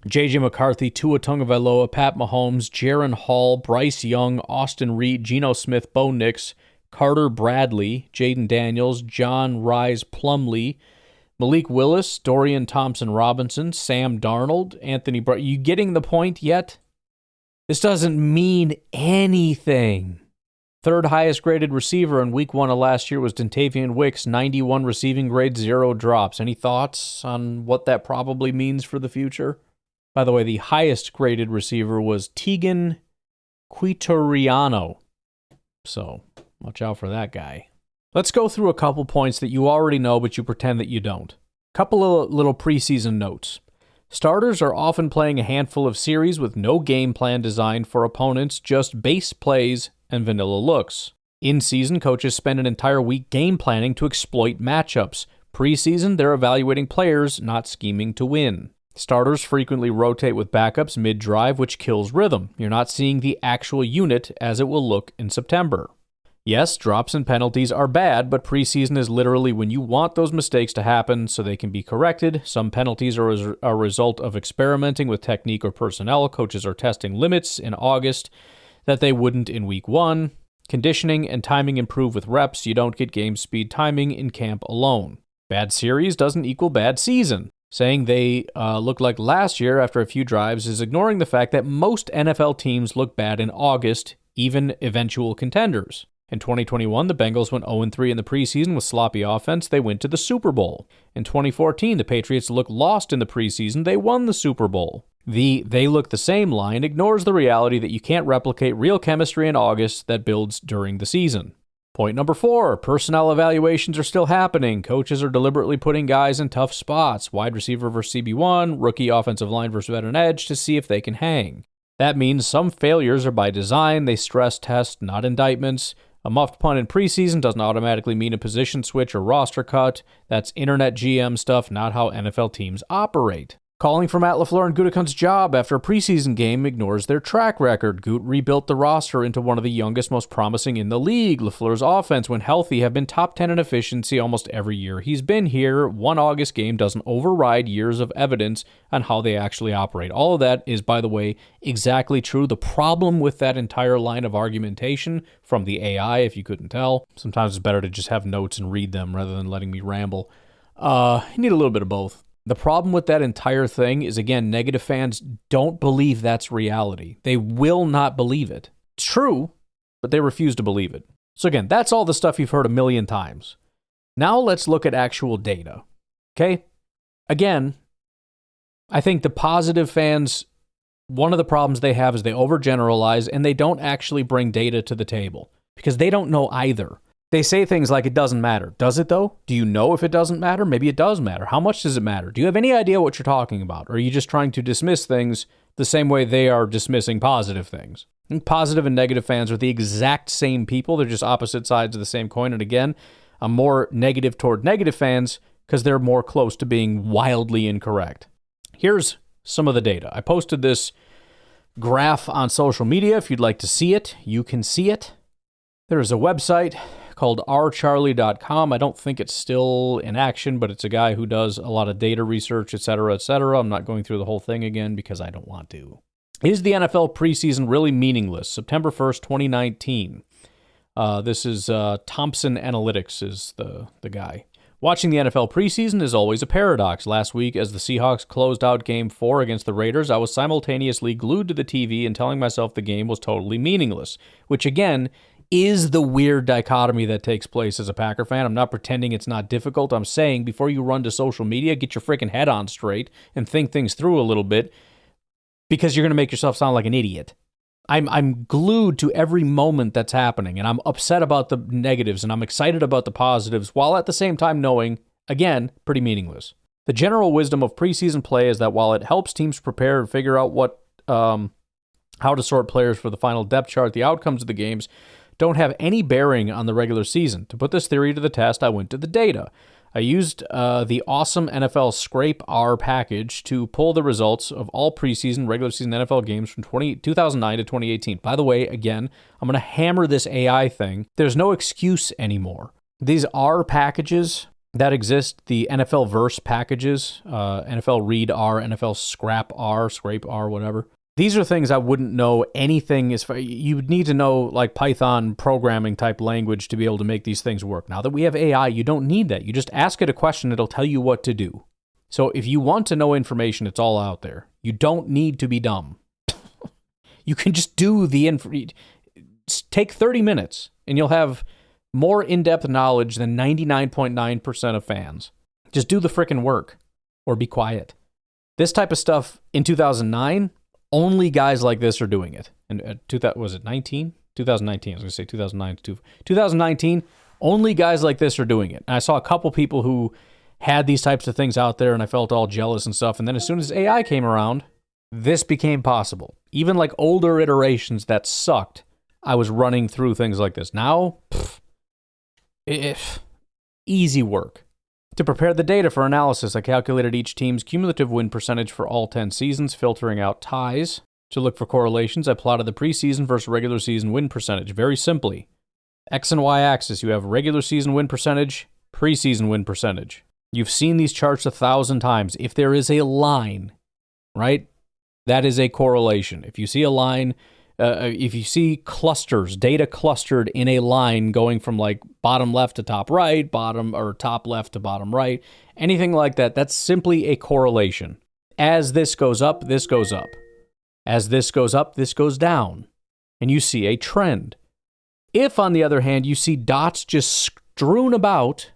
J.J. McCarthy, Tua Tagovailoa, Pat Mahomes, Jaron Hall, Bryce Young, Austin Reed, Geno Smith, Bo Nix, Carter Bradley, Jaden Daniels, John Rhys Plumlee, Malik Willis, Dorian Thompson-Robinson, Sam Darnold, Anthony Brown. You getting the point yet? This doesn't mean anything. 3rd highest graded receiver in week 1 of last year was Dontavian Wicks, 91 receiving grade, 0 drops. Any thoughts on what that probably means for the future? By the way, the highest graded receiver was Tegan Quitoriano. So watch out for that guy. Let's go through a couple points that you already know, but you pretend that you don't. Couple of little preseason notes. Starters are often playing a handful of series with no game plan designed for opponents, just base plays and vanilla looks. In season, coaches spend an entire week game planning to exploit matchups. Preseason, they're evaluating players, not scheming to win. Starters frequently rotate with backups mid-drive, which kills rhythm. You're not seeing the actual unit as it will look in September. Yes, drops and penalties are bad, but preseason is literally when you want those mistakes to happen so they can be corrected. Some penalties are a result of experimenting with technique or personnel. Coaches are testing limits in August that they wouldn't in week 1. Conditioning and timing improve with reps. You don't get game speed timing in camp alone. Bad series doesn't equal bad season. Saying they look like last year after a few drives is ignoring the fact that most NFL teams look bad in August, even eventual contenders. In 2021, the Bengals went 0-3 in the preseason with sloppy offense. They went to the Super Bowl. In 2014, the Patriots looked lost in the preseason. They won the Super Bowl. The "they look the same" line ignores the reality that you can't replicate real chemistry in August that builds during the season. Point number 4, personnel evaluations are still happening. Coaches are deliberately putting guys in tough spots, wide receiver versus CB1, rookie offensive line versus veteran edge, to see if they can hang. That means some failures are by design. They stress test, not indictments. A muffed punt in preseason doesn't automatically mean a position switch or roster cut. That's internet GM stuff, not how NFL teams operate. Calling for Matt LaFleur and Gutekunst's job after a preseason game ignores their track record. Gut rebuilt the roster into one of the youngest, most promising in the league. LaFleur's offense, when healthy, have been top 10 in efficiency almost every year he's been here. One August game doesn't override years of evidence on how they actually operate. All of that is, by the way, exactly true. The problem with that entire line of argumentation from the AI, if you couldn't tell, sometimes it's better to just have notes and read them rather than letting me ramble. You need a little bit of both. The problem with that entire thing is, again, negative fans don't believe that's reality. They will not believe it. It's true, but they refuse to believe it. So again, that's all the stuff you've heard a million times. Now let's look at actual data. Okay? Again, I think the positive fans, one of the problems they have is they overgeneralize and they don't actually bring data to the table because they don't know either. They say things like it doesn't matter. Does it though? Do you know if it doesn't matter? Maybe it does matter. How much does it matter? Do you have any idea what you're talking about? Or are you just trying to dismiss things the same way they are dismissing positive things? And positive and negative fans are the exact same people. They're just opposite sides of the same coin. And again, I'm more negative toward negative fans because they're more close to being wildly incorrect. Here's some of the data. I posted this graph on social media. If you'd like to see it, you can see it. There is a website called rcharlie.com. I don't think it's still in action, but it's a guy who does a lot of data research, et cetera, et cetera. I'm not going through the whole thing again because I don't want to. Is the NFL preseason really meaningless? September 1st, 2019. This is Thompson Analytics is the guy. Watching the NFL preseason is always a paradox. Last week, as the Seahawks closed out Game 4 against the Raiders, I was simultaneously glued to the TV and telling myself the game was totally meaningless, which again is the weird dichotomy that takes place as a Packer fan. I'm not pretending it's not difficult. I'm saying before you run to social media, get your freaking head on straight and think things through a little bit because you're going to make yourself sound like an idiot. I'm glued to every moment that's happening, and I'm upset about the negatives, and I'm excited about the positives, while at the same time knowing, again, pretty meaningless. The general wisdom of preseason play is that while it helps teams prepare and figure out how to sort players for the final depth chart, the outcomes of the games don't have any bearing on the regular season. To put this theory to the test, I went to the data. I used the awesome NFL Scrape R package to pull the results of all preseason, regular season NFL games from 2009 to 2018. By the way, again, I'm going to hammer this AI thing. There's no excuse anymore. These R packages that exist, the NFL Verse packages, NFL Read R, NFL Scrape R, whatever. These are things I wouldn't know anything. You would need to know like Python programming type language to be able to make these things work. Now that we have AI, you don't need that. You just ask it a question, it'll tell you what to do. So if you want to know information, it's all out there. You don't need to be dumb. You can just do take 30 minutes and you'll have more in-depth knowledge than 99.9% of fans. Just do the frickin' work or be quiet. This type of stuff in 2009, only guys like this are doing it. And was it 19? 2019. I was going to say 2009 to 2019. Only guys like this are doing it. And I saw a couple people who had these types of things out there, and I felt all jealous and stuff. And then as soon as AI came around, this became possible. Even like older iterations that sucked, I was running through things like this. Now, easy work. To prepare the data for analysis, I calculated each team's cumulative win percentage for all 10 seasons, filtering out ties. To look for correlations, I plotted the preseason versus regular season win percentage. Very simply, X and Y axis, you have regular season win percentage, preseason win percentage. You've seen these charts 1,000 times. If there is a line, right, that is a correlation. If you see a line, if you see clusters, data clustered in a line going from like bottom left to top right, bottom or top left to bottom right, anything like that, that's simply a correlation. As this goes up, this goes up. As this goes up, this goes down. And you see a trend. If, on the other hand, you see dots just strewn about,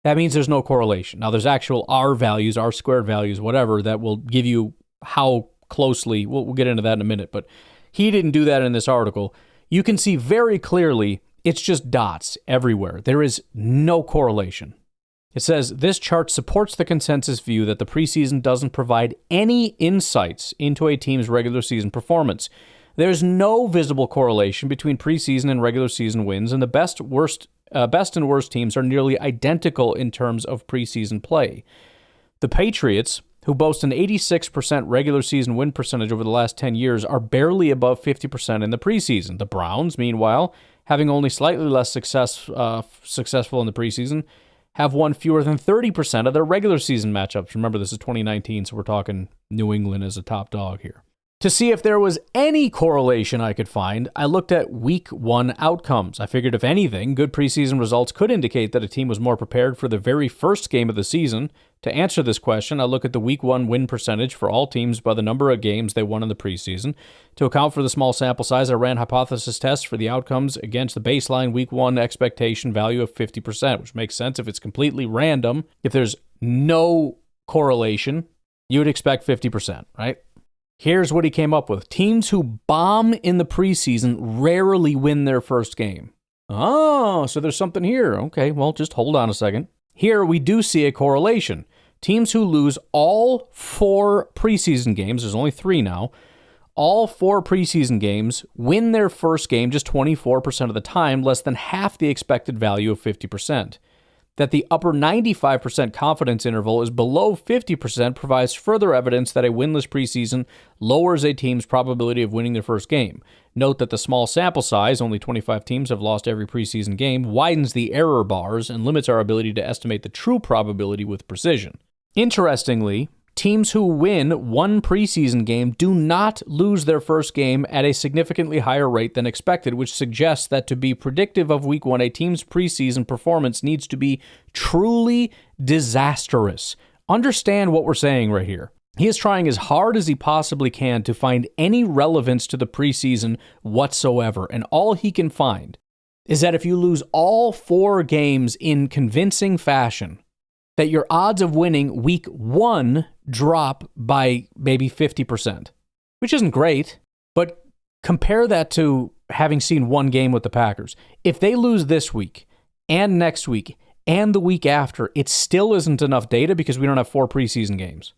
that means there's no correlation. Now, there's actual R values, R squared values, whatever, that will give you how closely, we'll get into that in a minute, but he didn't do that in this article. You can see very clearly It's just dots everywhere. There is no correlation. It says, this chart supports the consensus view that the preseason doesn't provide any insights into a team's regular season performance. There's no visible correlation between preseason and regular season wins, and the best and worst teams are nearly identical in terms of preseason play. The Patriots, who boast an 86% regular season win percentage over the last 10 years, are barely above 50% in the preseason. The Browns, meanwhile, having only slightly less successful in the preseason, have won fewer than 30% of their regular season matchups. Remember, this is 2019, so we're talking New England as a top dog here. To see if there was any correlation I could find, I looked at Week 1 outcomes. I figured if anything, good preseason results could indicate that a team was more prepared for the very first game of the season. To answer this question, I look at the Week 1 win percentage for all teams by the number of games they won in the preseason. To account for the small sample size, I ran hypothesis tests for the outcomes against the baseline Week 1 expectation value of 50%, which makes sense if it's completely random. If there's no correlation, you would expect 50%, right? Here's what he came up with. Teams who bomb in the preseason rarely win their first game. Oh, so there's something here. Okay, well, just hold on a second. Here we do see a correlation. Teams who lose all 4 preseason games, there's only 3 now, all 4 preseason games win their first game just 24% of the time, less than half the expected value of 50%. That the upper 95% confidence interval is below 50% provides further evidence that a winless preseason lowers a team's probability of winning their first game. Note that the small sample size, only 25 teams have lost every preseason game, widens the error bars and limits our ability to estimate the true probability with precision. Interestingly, teams who win one preseason game do not lose their first game at a significantly higher rate than expected, which suggests that to be predictive of Week 1, a team's preseason performance needs to be truly disastrous. Understand what we're saying right here. He is trying as hard as he possibly can to find any relevance to the preseason whatsoever, and all he can find is that if you lose all 4 games in convincing fashion, that your odds of winning Week 1 drop by maybe 50%, which isn't great, but compare that to having seen one game with the Packers. If they lose this week and next week and the week after, it still isn't enough data because we don't have 4 preseason games.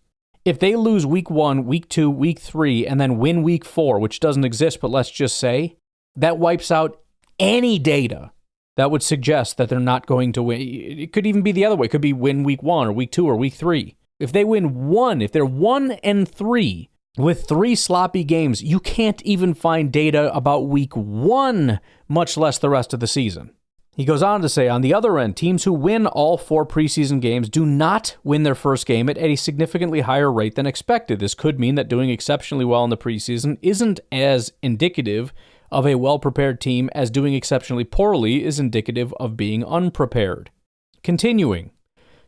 If they lose Week 1, Week 2, Week 3, and then win Week 4, which doesn't exist, but let's just say, that wipes out any data that would suggest that they're not going to win. It could even be the other way. It could be win Week 1 or Week 2 or Week 3. If they win 1, if they're 1-3 with 3 sloppy games, you can't even find data about Week 1, much less the rest of the season. He goes on to say, on the other end, teams who win all 4 preseason games do not win their first game at a significantly higher rate than expected. This could mean that doing exceptionally well in the preseason isn't as indicative of a well-prepared team as doing exceptionally poorly is indicative of being unprepared. Continuing,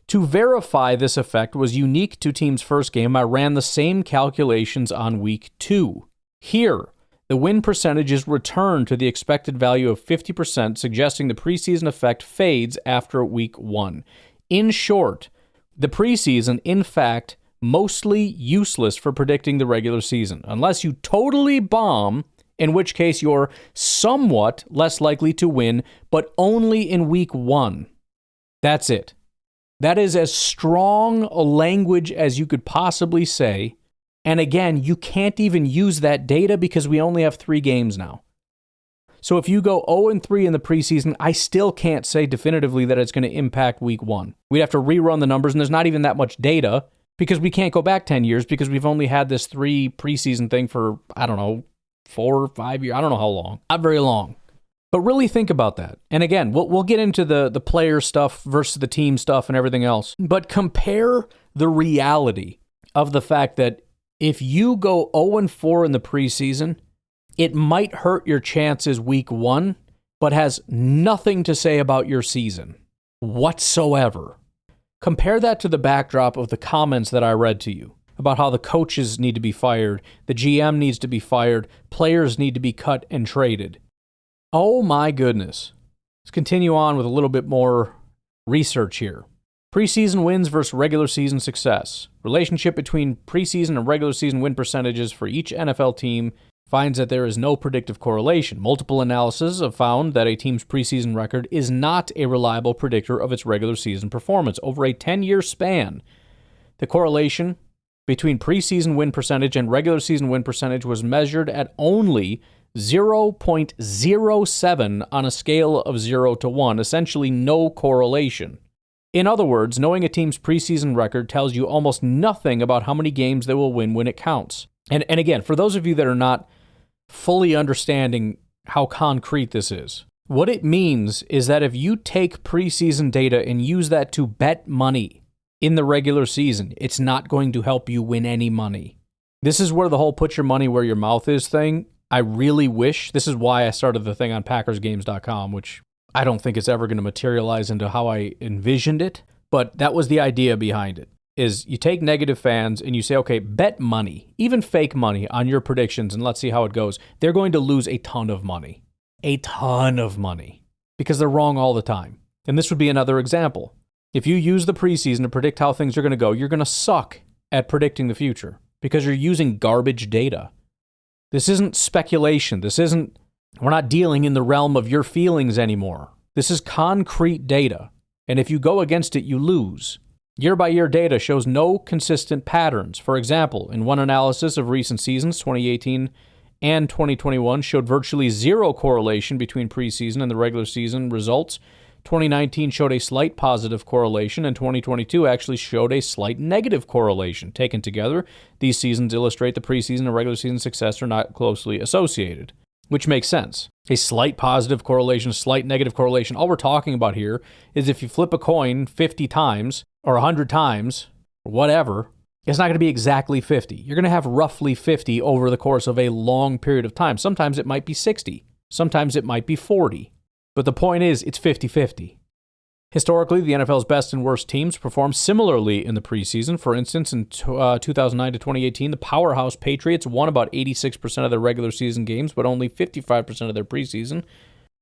to verify this effect was unique to team's first game, I ran the same calculations on Week 2. Here, the win percentages return to the expected value of 50%, suggesting the preseason effect fades after Week 1. In short, the preseason, in fact, mostly useless for predicting the regular season, unless you totally bomb, in which case you're somewhat less likely to win, but only in Week 1. That's it. That is as strong a language as you could possibly say. And again, you can't even use that data because we only have 3 games now. So if you go 0-3 in the preseason, I still can't say definitively that it's going to impact Week 1. We'd have to rerun the numbers, and there's not even that much data because we can't go back 10 years because we've only had this 3 preseason thing for, 4 or 5 years. I don't know how long. Not very long. But really think about that. And again, we'll get into the player stuff versus the team stuff and everything else. But compare the reality of the fact that if you go 0-4 in the preseason, it might hurt your chances Week 1, but has nothing to say about your season whatsoever. Compare that to the backdrop of the comments that I read to you about how the coaches need to be fired, the GM needs to be fired, players need to be cut and traded. Oh my goodness. Let's continue on with a little bit more research here. Preseason wins versus regular season success. Relationship between preseason and regular season win percentages for each NFL team finds that there is no predictive correlation. Multiple analyses have found that a team's preseason record is not a reliable predictor of its regular season performance. Over a 10-year span, the correlation between preseason win percentage and regular season win percentage was measured at only 0.07 on a scale of 0 to 1, essentially no correlation. In other words, knowing a team's preseason record tells you almost nothing about how many games they will win when it counts. And again, for those of you that are not fully understanding how concrete this is, what it means is that if you take preseason data and use that to bet money in the regular season, it's not going to help you win any money. This is where the whole put your money where your mouth is thing, I really wish, this is why I started the thing on PackersGames.com, which I don't think it's ever going to materialize into how I envisioned it, but that was the idea behind it, is you take negative fans and you say, okay, bet money, even fake money on your predictions and let's see how it goes. They're going to lose a ton of money, because they're wrong all the time. And this would be another example. If you use the preseason to predict how things are going to go, you're going to suck at predicting the future because you're using garbage data. This isn't speculation. We're not dealing in the realm of your feelings anymore. This is concrete data. And if you go against it, you lose. Year-by-year data shows no consistent patterns. For example, in one analysis of recent seasons, 2018 and 2021 showed virtually zero correlation between preseason and the regular season results. 2019 showed a slight positive correlation, and 2022 actually showed a slight negative correlation. Taken together, these seasons illustrate the preseason and regular season success are not closely associated, which makes sense. A slight positive correlation, slight negative correlation. All we're talking about here is if you flip a coin 50 times or 100 times, or whatever, it's not going to be exactly 50. You're going to have roughly 50 over the course of a long period of time. Sometimes it might be 60. Sometimes it might be 40. But the point is, it's 50-50. Historically, the NFL's best and worst teams performed similarly in the preseason. For instance, in 2009 to 2018, the powerhouse Patriots won about 86% of their regular season games, but only 55% of their preseason.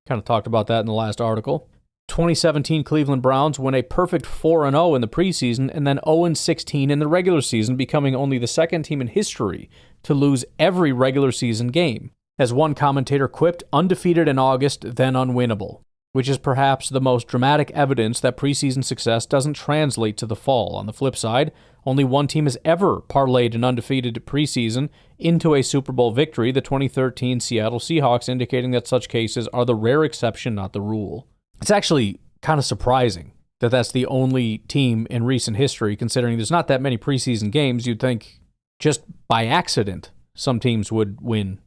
Kind of talked about that in the last article. 2017 Cleveland Browns won a perfect 4-0 in the preseason and then 0-16 in the regular season, becoming only the second team in history to lose every regular season game. As one commentator quipped, undefeated in August, then unwinnable, which is perhaps the most dramatic evidence that preseason success doesn't translate to the fall. On the flip side, only one team has ever parlayed an undefeated preseason into a Super Bowl victory, the 2013 Seattle Seahawks, indicating that such cases are the rare exception, not the rule. It's actually kind of surprising that that's the only team in recent history, considering there's not that many preseason games. You'd think just by accident some teams would win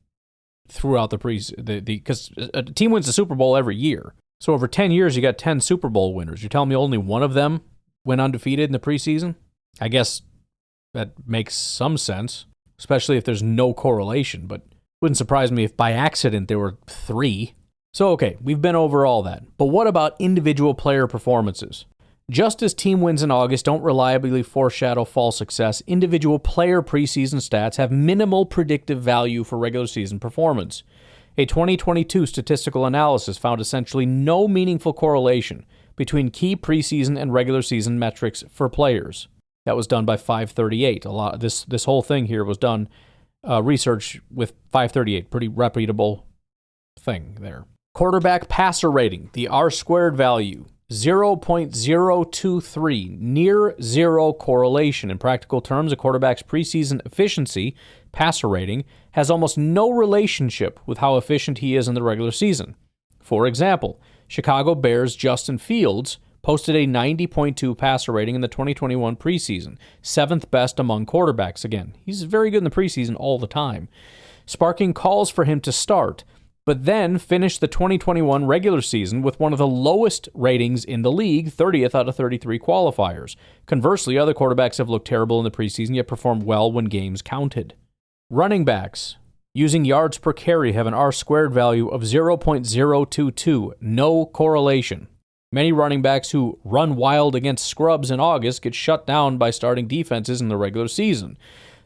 throughout because a team wins the Super Bowl every year. So over 10 years, you got 10 Super Bowl winners. You're telling me only one of them went undefeated in the preseason? I guess that makes some sense, especially if there's no correlation, but it wouldn't surprise me if by accident there were 3. So okay, we've been over all that. But what about individual player performances? Just as team wins in August don't reliably foreshadow fall success, individual player preseason stats have minimal predictive value for regular season performance. A 2022 statistical analysis found essentially no meaningful correlation between key preseason and regular season metrics for players. That was done by 538. This whole thing here was done research with 538, pretty reputable thing there. Quarterback passer rating, the R-squared value. 0.023, near zero correlation. In practical terms, a quarterback's preseason efficiency, passer rating, has almost no relationship with how efficient he is in the regular season. For example, Chicago Bears' Justin Fields posted a 90.2 passer rating in the 2021 preseason, 7th best among quarterbacks. Again, he's very good in the preseason all the time, sparking calls for him to start, but then finished the 2021 regular season with one of the lowest ratings in the league, 30th out of 33 qualifiers. Conversely, other quarterbacks have looked terrible in the preseason, yet performed well when games counted. Running backs, using yards per carry, have an R-squared value of 0.022, no correlation. Many running backs who run wild against scrubs in August get shut down by starting defenses in the regular season.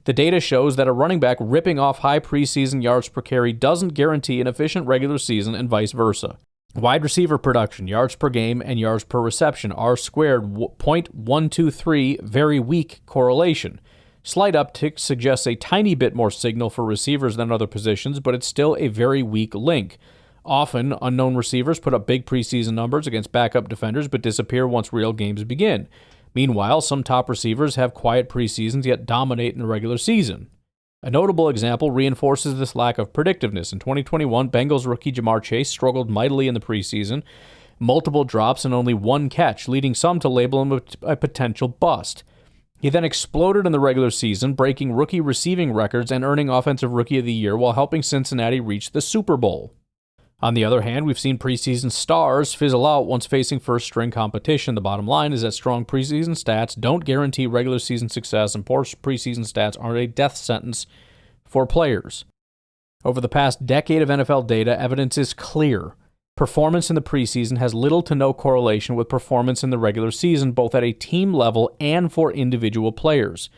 The data shows that a running back ripping off high preseason yards per carry doesn't guarantee an efficient regular season and vice versa. Wide receiver production, yards per game, and yards per reception, R-squared 0.123, very weak correlation. Slight uptick suggests a tiny bit more signal for receivers than other positions, but it's still a very weak link. Often, unknown receivers put up big preseason numbers against backup defenders but disappear once real games begin. Meanwhile, some top receivers have quiet preseasons yet dominate in the regular season. A notable example reinforces this lack of predictiveness. In 2021, Bengals rookie Jamar Chase struggled mightily in the preseason, multiple drops and only one catch, leading some to label him a potential bust. He then exploded in the regular season, breaking rookie receiving records and earning Offensive Rookie of the Year while helping Cincinnati reach the Super Bowl. On the other hand, we've seen preseason stars fizzle out once facing first-string competition. The bottom line is that strong preseason stats don't guarantee regular season success, and poor preseason stats are a death sentence for players. Over the past decade of NFL data, evidence is clear. Performance in the preseason has little to no correlation with performance in the regular season, both at a team level and for individual players.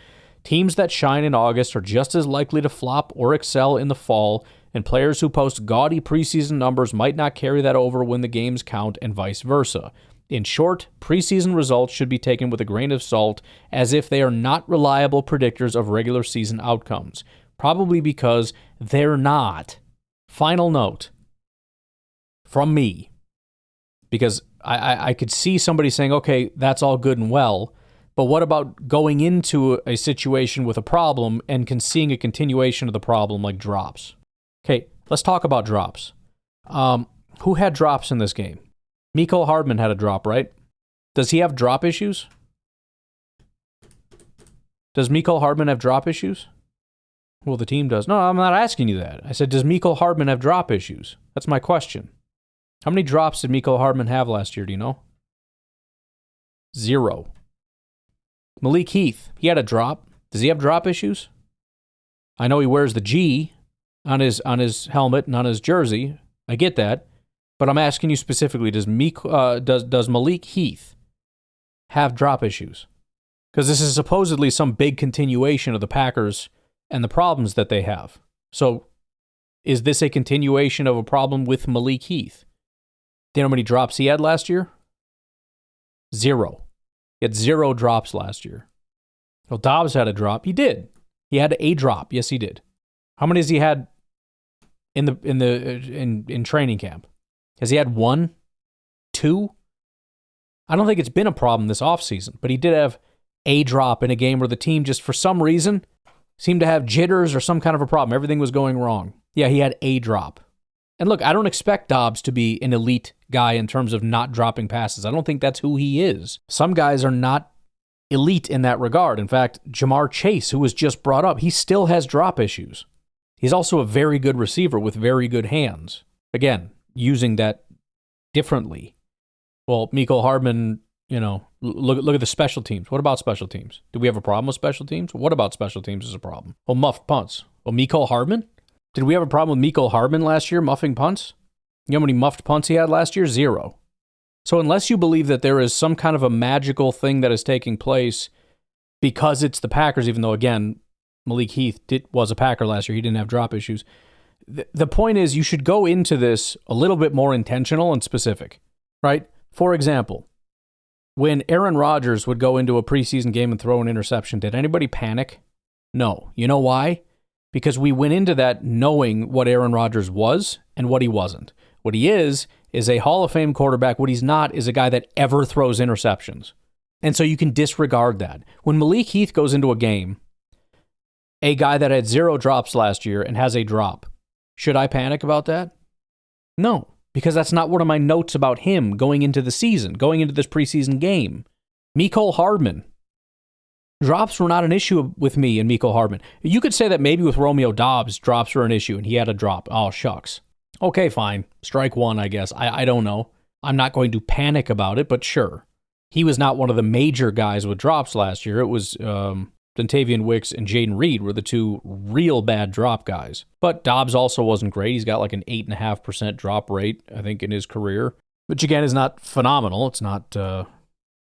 Teams that shine in August are just as likely to flop or excel in the fall, and players who post gaudy preseason numbers might not carry that over when the games count, and vice versa. In short, preseason results should be taken with a grain of salt, as if they are not reliable predictors of regular season outcomes. Probably because they're not. Final note from me, because I could see somebody saying, okay, that's all good and well, but what about going into a situation with a problem and seeing a continuation of the problem like drops? Okay, let's talk about drops. Who had drops in this game? Mecole Hardman had a drop, right? Does he have drop issues? Does Mecole Hardman have drop issues? Well, the team does. No, I'm not asking you that. I said, does Mecole Hardman have drop issues? That's my question. How many drops did Mecole Hardman have last year, do you know? 0. Malik Heath, he had a drop. Does he have drop issues? I know he wears the G on his helmet and on his jersey. I get that. But I'm asking you specifically, does Malik Heath have drop issues? Because this is supposedly some big continuation of the Packers and the problems that they have. So is this a continuation of a problem with Malik Heath? Do you know how many drops he had last year? 0. He had 0 drops last year. Well, Dobbs had a drop. He did. He had a drop. Yes, he did. How many has he had in training camp? Has he had 1? 2? I don't think it's been a problem this offseason, but he did have a drop in a game where the team just for some reason seemed to have jitters or some kind of a problem. Everything was going wrong. Yeah, he had a drop. And look, I don't expect Dobbs to be an elite guy in terms of not dropping passes. I don't think that's who he is. Some guys are not elite in that regard. In fact, Jamar Chase, who was just brought up, he still has drop issues. He's also a very good receiver with very good hands. Again, using that differently. Well, Mecole Hardman, look at the special teams. What about special teams? Do we have a problem with special teams? What about special teams is a problem? Well, muffed punts. Well, Mecole Hardman? Did we have a problem with Mecole Hardman last year, muffing punts? You know how many muffed punts he had last year? 0. So unless you believe that there is some kind of a magical thing that is taking place because it's the Packers, even though, again, Malik Heath was a Packer last year. He didn't have drop issues. The point is you should go into this a little bit more intentional and specific, right? For example, when Aaron Rodgers would go into a preseason game and throw an interception, did anybody panic? No. You know why? Because we went into that knowing what Aaron Rodgers was and what he wasn't. What he is a Hall of Fame quarterback. What he's not is a guy that ever throws interceptions. And so you can disregard that. When Malik Heath goes into a game, a guy that had 0 drops last year and has a drop, should I panic about that? No, because that's not one of my notes about him going into the season, going into this preseason game. Mecole Hardman. Drops were not an issue with me and Mecole Hardman. You could say that maybe with Romeo Dobbs, drops were an issue and he had a drop. Oh, shucks. Okay, fine. Strike 1, I guess. I don't know. I'm not going to panic about it, but sure. He was not one of the major guys with drops last year. It was Dontavian Wicks and Jaden Reed were the 2 real bad drop guys. But Dobbs also wasn't great. He's got like an 8.5% drop rate, I think, in his career, which again is not phenomenal. It's not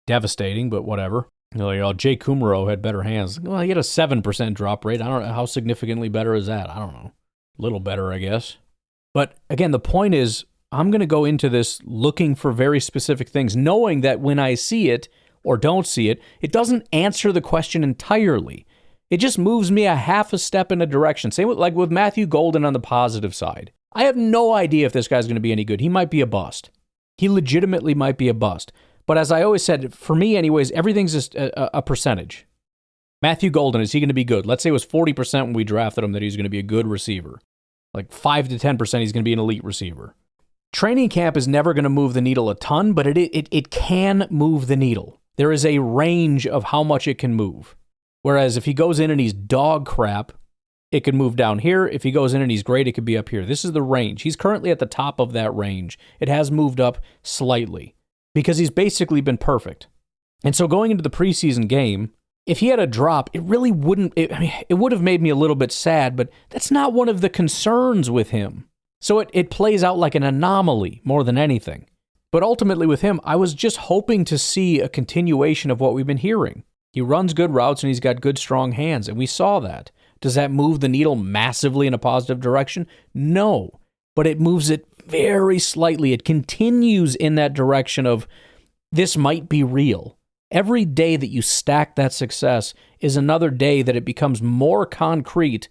devastating, but whatever. Jay Kumaro had better hands. Well, he had a 7% drop rate. I don't know how significantly better is that. I don't know. A little better, I guess. But again, the point is, I'm going to go into this looking for very specific things, knowing that when I see it or don't see it, it doesn't answer the question entirely. It just moves me a half a step in a direction. Same with Matthew Golden on the positive side. I have no idea if this guy's going to be any good. He might be a bust. He legitimately might be a bust. But as I always said, for me anyways, everything's just a percentage. Matthew Golden, is he going to be good? Let's say it was 40% when we drafted him that he's going to be a good receiver. Like 5 to 10% he's going to be an elite receiver. Training camp is never going to move the needle a ton, but it can move the needle. There is a range of how much it can move. Whereas if he goes in and he's dog crap, it could move down here. If he goes in and he's great, it could be up here. This is the range. He's currently at the top of that range. It has moved up slightly because he's basically been perfect. And so going into the preseason game, if he had a drop, it really wouldn't, it would have made me a little bit sad, but that's not one of the concerns with him. So it plays out like an anomaly more than anything. But ultimately with him, I was just hoping to see a continuation of what we've been hearing. He runs good routes and he's got good, strong hands, and we saw that. Does that move the needle massively in a positive direction? No, but it moves it very slightly. It continues in that direction of this might be real. Every day that you stack that success is another day that it becomes more concrete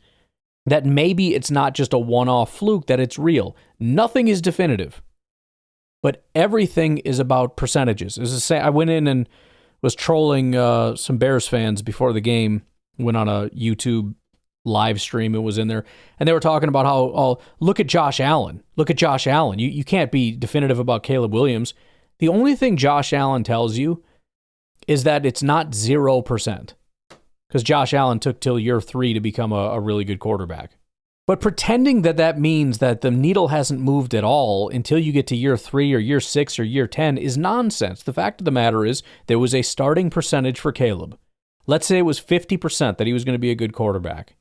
that maybe it's not just a one-off fluke, that it's real. Nothing is definitive, but everything is about percentages. As I say, I went in and was trolling some Bears fans before the game, went on a YouTube live stream, it was in there, and they were talking about how, oh, look at Josh Allen. Look at Josh Allen. You can't be definitive about Caleb Williams. The only thing Josh Allen tells you is that it's not 0%, because Josh Allen took till year 3 to become a really good quarterback. But pretending that means that the needle hasn't moved at all until you get to year 3 or year 6 or year 10 is nonsense. The fact of the matter is there was a starting percentage for Caleb. Let's say it was 50% that he was going to be a good quarterback.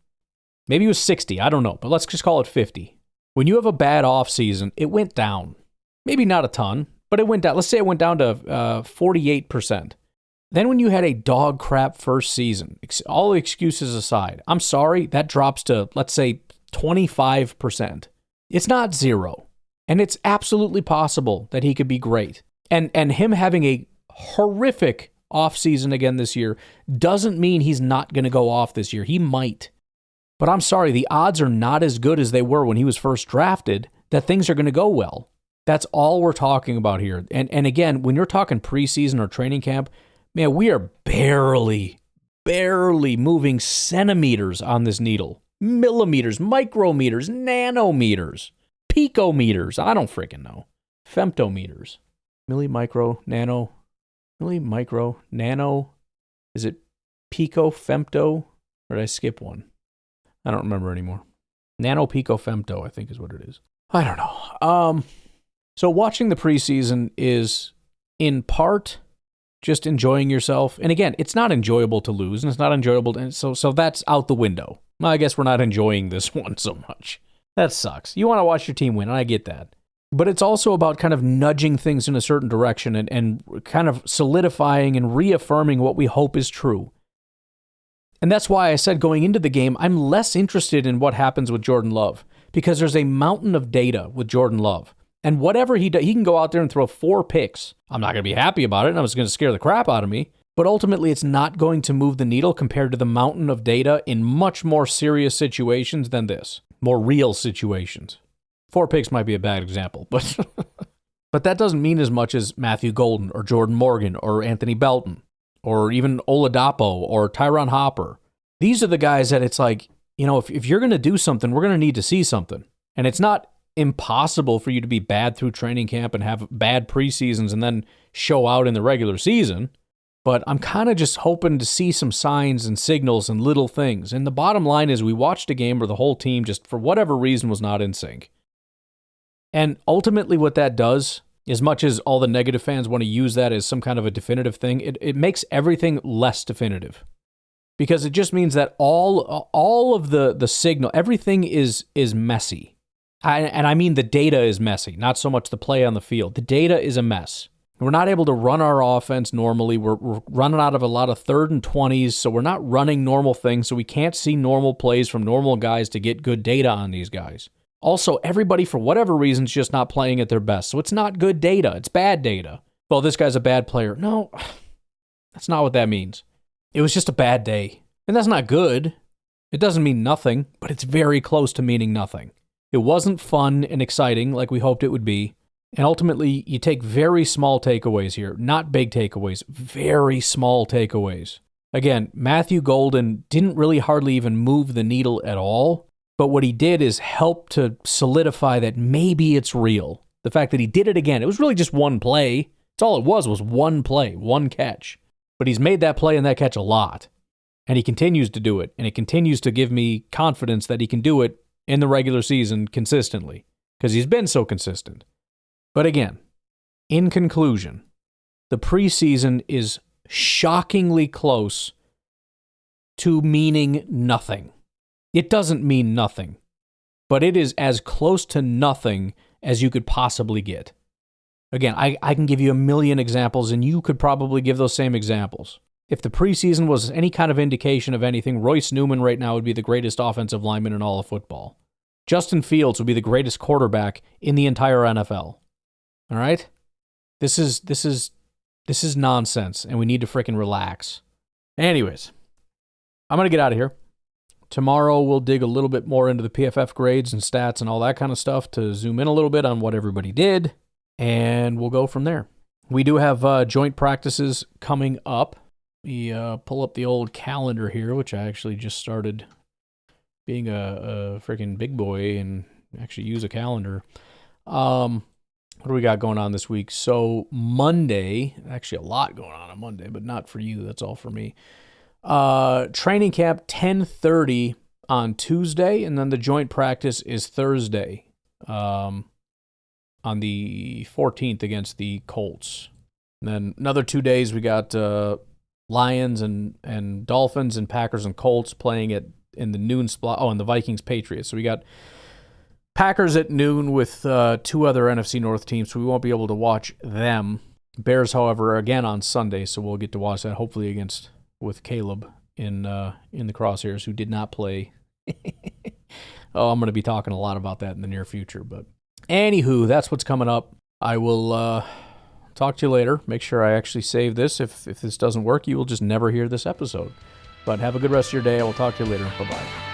Maybe it was 60, I don't know, but let's just call it 50. When you have a bad offseason, it went down. Maybe not a ton, but it went down. Let's say it went down to 48%. Then when you had a dog crap first season, all the excuses aside, I'm sorry, that drops to, let's say, 25%. It's not 0. And it's absolutely possible that he could be great. And him having a horrific offseason again this year doesn't mean he's not going to go off this year. He might. But I'm sorry, the odds are not as good as they were when he was first drafted that things are going to go well. That's all we're talking about here. And again, when you're talking preseason or training camp, man, we are barely moving centimeters on this needle. Millimeters, micrometers, nanometers, picometers. I don't freaking know. Femtometers. Millimicro, nano. Is it pico, femto? Or did I skip one? I don't remember anymore. Nano, pico, femto, I think is what it is. I don't know. So watching the preseason is in part just enjoying yourself. And again, it's not enjoyable to lose, and it's not enjoyable to, so that's out the window. Well, I guess we're not enjoying this one so much. That sucks. You want to watch your team win, and I get that. But it's also about kind of nudging things in a certain direction and kind of solidifying and reaffirming what we hope is true. And that's why I said going into the game, I'm less interested in what happens with Jordan Love, because there's a mountain of data with Jordan Love. And whatever he does, he can go out there and throw 4 picks. I'm not going to be happy about it, and it's going to scare the crap out of me. But ultimately, it's not going to move the needle compared to the mountain of data in much more serious situations than this. More real situations. 4 picks might be a bad example, but but that doesn't mean as much as Matthew Golden or Jordan Morgan or Anthony Belton or even Oladapo or Tyron Hopper. These are the guys that it's like, you know, if you're going to do something, we're going to need to see something. And it's not impossible for you to be bad through training camp and have bad preseasons and then show out in the regular season. But I'm kind of just hoping to see some signs and signals and little things. And the bottom line is we watched a game where the whole team just, for whatever reason, was not in sync. And ultimately what that does, as much as all the negative fans want to use that as some kind of a definitive thing, it makes everything less definitive. Because it just means that all of the signal, everything is messy. And I mean the data is messy, not so much the play on the field. The data is a mess. We're not able to run our offense normally. We're running out of a lot of 3rd and 20s, so we're not running normal things, so we can't see normal plays from normal guys to get good data on these guys. Also, everybody, for whatever reason, is just not playing at their best, so it's not good data. It's bad data. Well, this guy's a bad player. No, that's not what that means. It was just a bad day. And that's not good. It doesn't mean nothing, but it's very close to meaning nothing. It wasn't fun and exciting like we hoped it would be. And ultimately, you take very small takeaways here, not big takeaways, very small takeaways. Again, Matthew Golden didn't really hardly even move the needle at all, but what he did is help to solidify that maybe it's real. The fact that he did it again, it was really just one play. That's all it was one play, one catch. But he's made that play and that catch a lot. And he continues to do it, and it continues to give me confidence that he can do it in the regular season consistently, because he's been so consistent. But again, in conclusion, the preseason is shockingly close to meaning nothing. It doesn't mean nothing, but it is as close to nothing as you could possibly get. Again, I can give you a million examples, and you could probably give those same examples. If the preseason was any kind of indication of anything, Royce Newman right now would be the greatest offensive lineman in all of football. Justin Fields would be the greatest quarterback in the entire NFL. All right? This is nonsense, and we need to frickin' relax. Anyways, I'm going to get out of here. Tomorrow we'll dig a little bit more into the PFF grades and stats and all that kind of stuff to zoom in a little bit on what everybody did, and we'll go from there. We do have joint practices coming up. We pull up the old calendar here, which I actually just started being a freaking big boy and actually use a calendar. What do we got going on this week? So Monday, actually a lot going on Monday, but not for you. That's all for me. Training camp 10:30 on Tuesday, and then the joint practice is Thursday on the 14th against the Colts. And then another 2 days, we got Lions and Dolphins and Packers and Colts playing in the noon spot. Oh, and the Vikings Patriots. So we got Packers at noon with two other NFC North teams, so we won't be able to watch them. Bears, however, again on Sunday, so we'll get to watch that hopefully with Caleb in the crosshairs, who did not play. I'm going to be talking a lot about that in the near future. But anywho, that's what's coming up. I will talk to you later. Make sure I actually save this. If this doesn't work, you will just never hear this episode. But have a good rest of your day. I will talk to you later. Bye-bye.